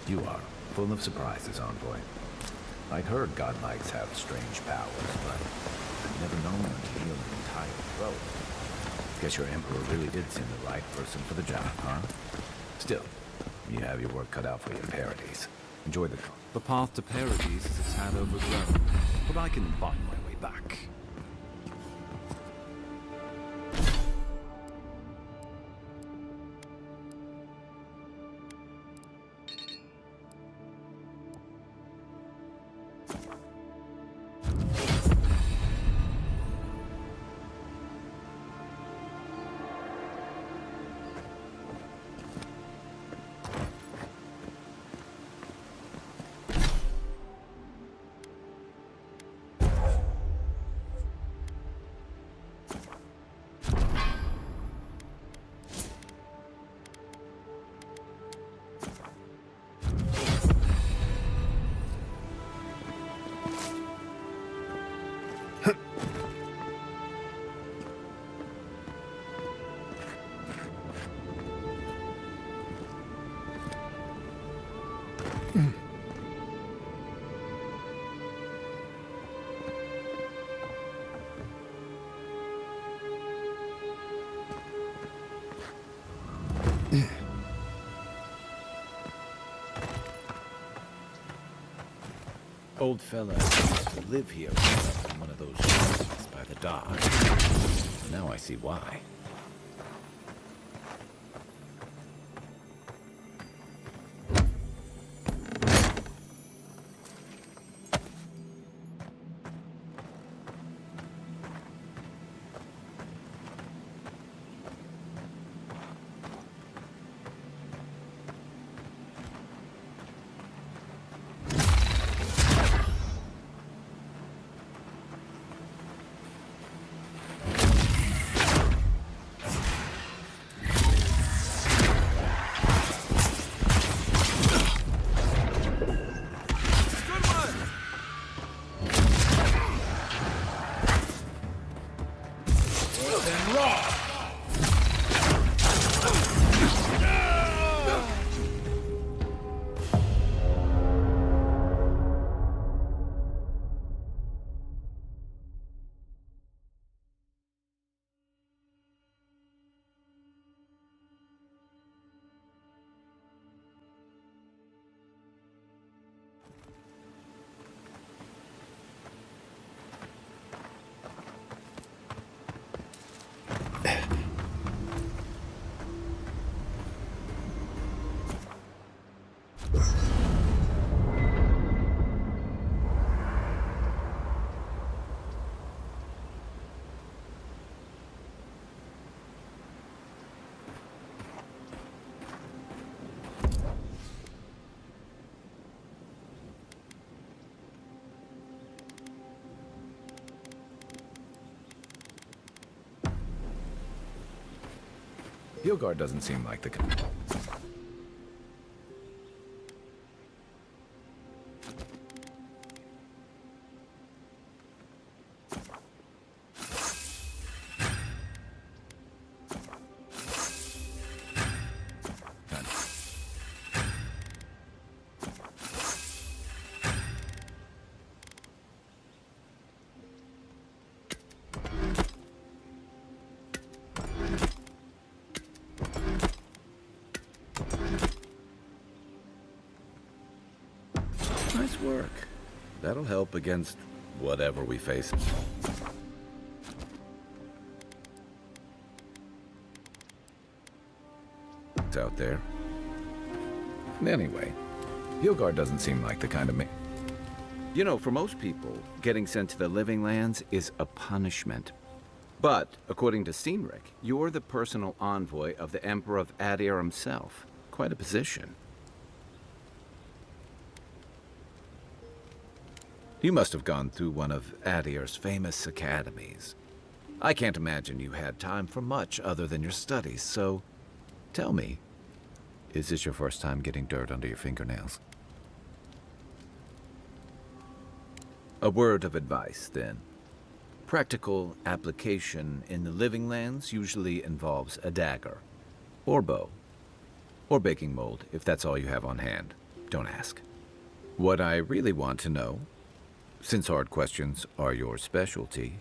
You are full of surprises, Envoy. I'd heard godlikes have strange powers, but I'd never known them to heal an entire throat. Guess your Emperor really did send the right person for the job, huh? Still, you have your work cut out for you in Paradise. Enjoy the... The path to Paradise is a tad overgrown, but I can find my way back. Old fella used to live here in one of those houses by the dock. Now I see why. then rock! Hilgard doesn't seem like the kind. Nice work. That'll help against whatever we face. It's out there. Anyway, Hilgard doesn't seem like the kind of man. You know, for most people, getting sent to the Living Lands is a punishment. But, according to Steenrick, you're the personal envoy of the Emperor of Adir himself. Quite a position. You must have gone through one of Adir's famous academies. I can't imagine you had time for much other than your studies, so tell me, is this your first time getting dirt under your fingernails? A word of advice, then. Practical application in the Living Lands usually involves a dagger, or bow, or baking mold, if that's all you have on hand. Don't ask. What I really want to know, since hard questions are your specialty,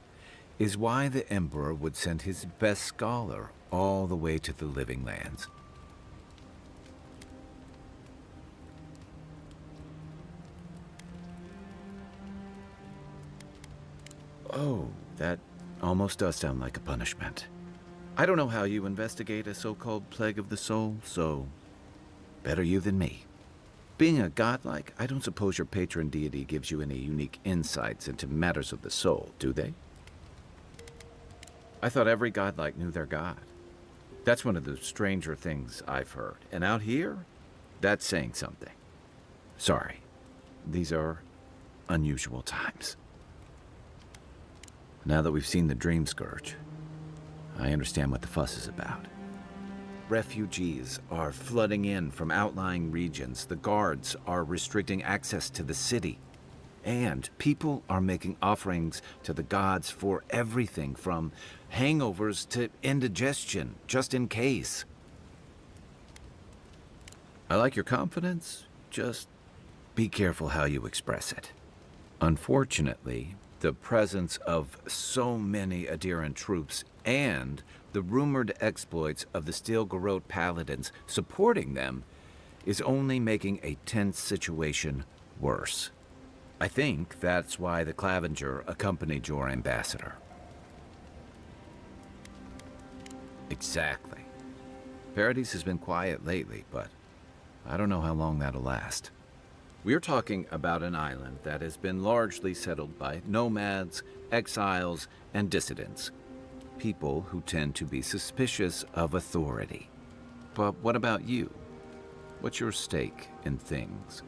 is why the Emperor would send his best scholar all the way to the Living Lands. Oh, that almost does sound like a punishment. I don't know how you investigate a so-called plague of the soul, so better you than me. Being a godlike, I don't suppose your patron deity gives you any unique insights into matters of the soul, do they? I thought every godlike knew their god. That's one of the stranger things I've heard. And out here, that's saying something. Sorry, these are unusual times. Now that we've seen the Dream Scourge, I understand what the fuss is about. Refugees are flooding in from outlying regions. The guards are restricting access to the city. And people are making offerings to the gods for everything from hangovers to indigestion, just in case. I like your confidence, just be careful how you express it. Unfortunately, the presence of so many Adiran troops and the rumored exploits of the Steel-Garrote paladins supporting them is only making a tense situation worse. I think that's why the Clavenger accompanied your ambassador. Exactly. Paradise has been quiet lately, but I don't know how long that'll last. We're talking about an island that has been largely settled by nomads, exiles, and dissidents. People who tend to be suspicious of authority. But what about you? What's your stake in things?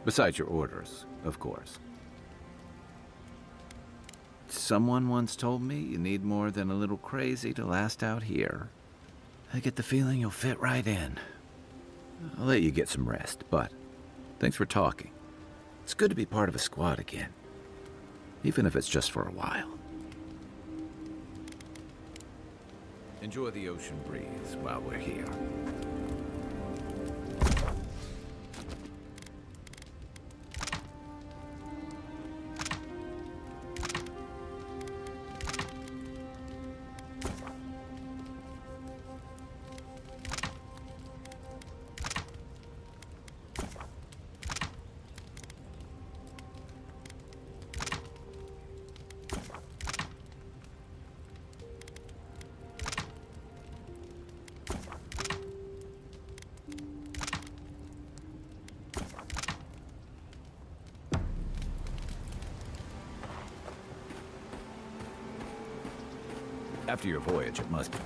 Besides your orders, of course. Someone once told me you need more than a little crazy to last out here. I get the feeling you'll fit right in. I'll let you get some rest, but thanks for talking. It's good to be part of a squad again, even if it's just for a while. Enjoy the ocean breeze while we're here. After your voyage, it must be.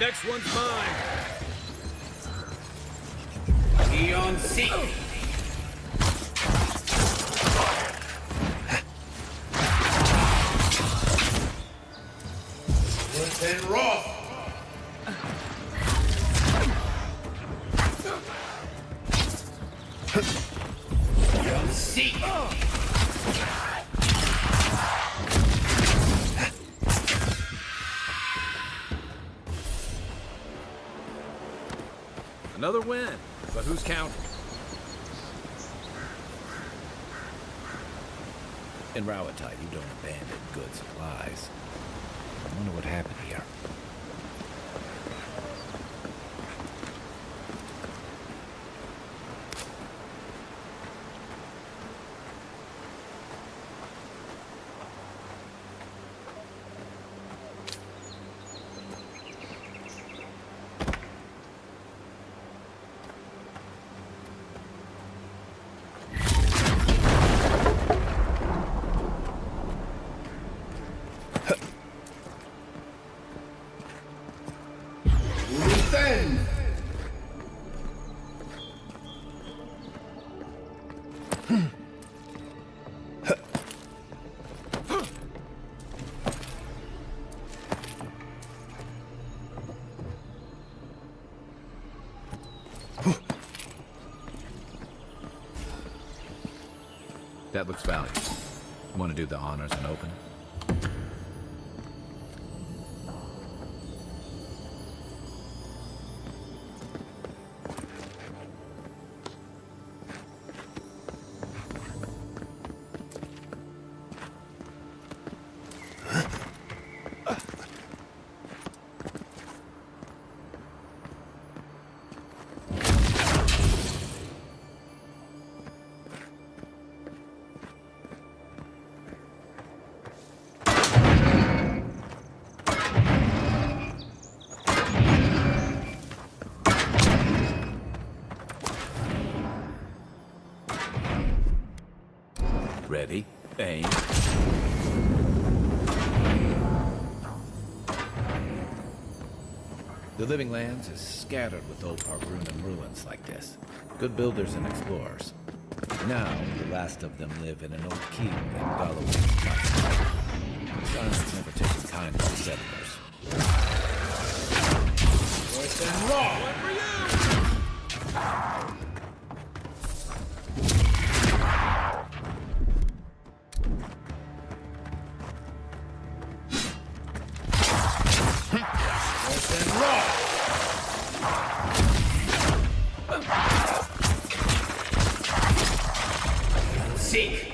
Next one's mine. Eon Seek. And Roth. Eon Seek. Another win, but who's counting? In Rowatide, you don't abandon good supplies. I wonder what happened here. That looks valuable. Want to do the honors and open? Ready, aim. The Living Lands is scattered with old Hargrunnan ruins like this. Good builders and explorers. Now, the last of them live in an old keep in Galloway. Giants never taken kindly to settlers. Voice and Raw. One for you. Seek.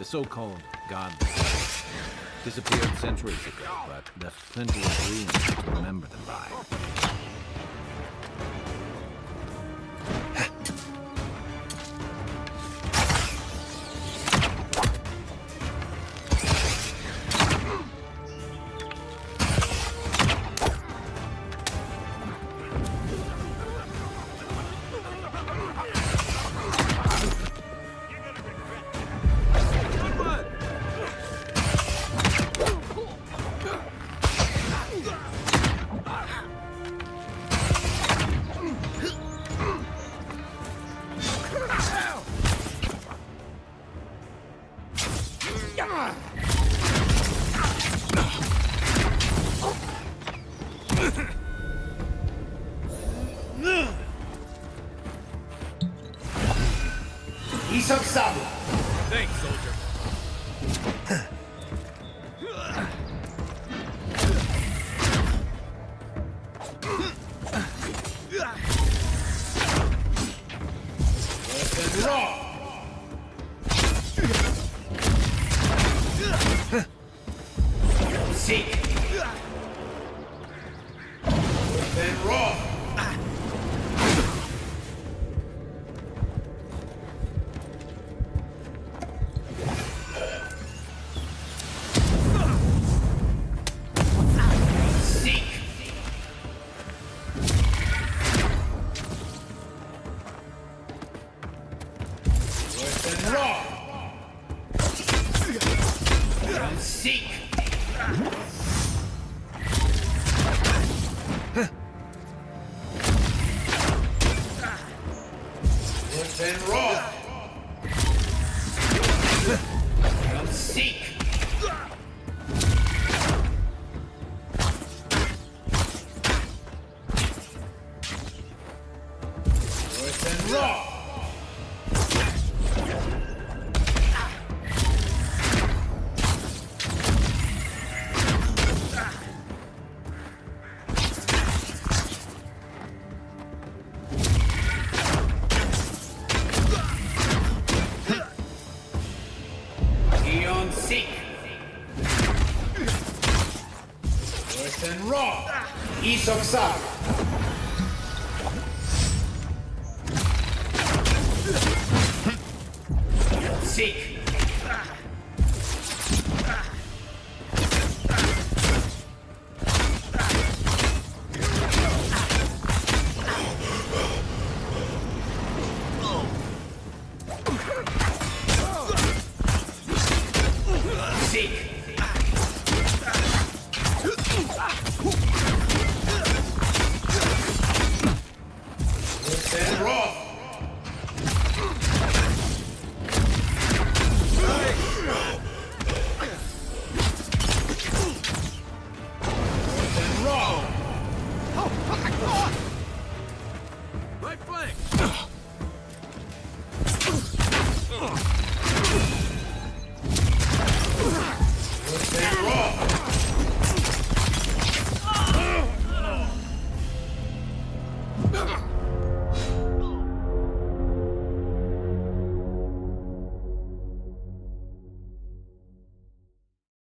The so-called God disappeared centuries ago, but left plenty of ruins to remember them by. Thanks, soldier. Seek. Then raw. Seek.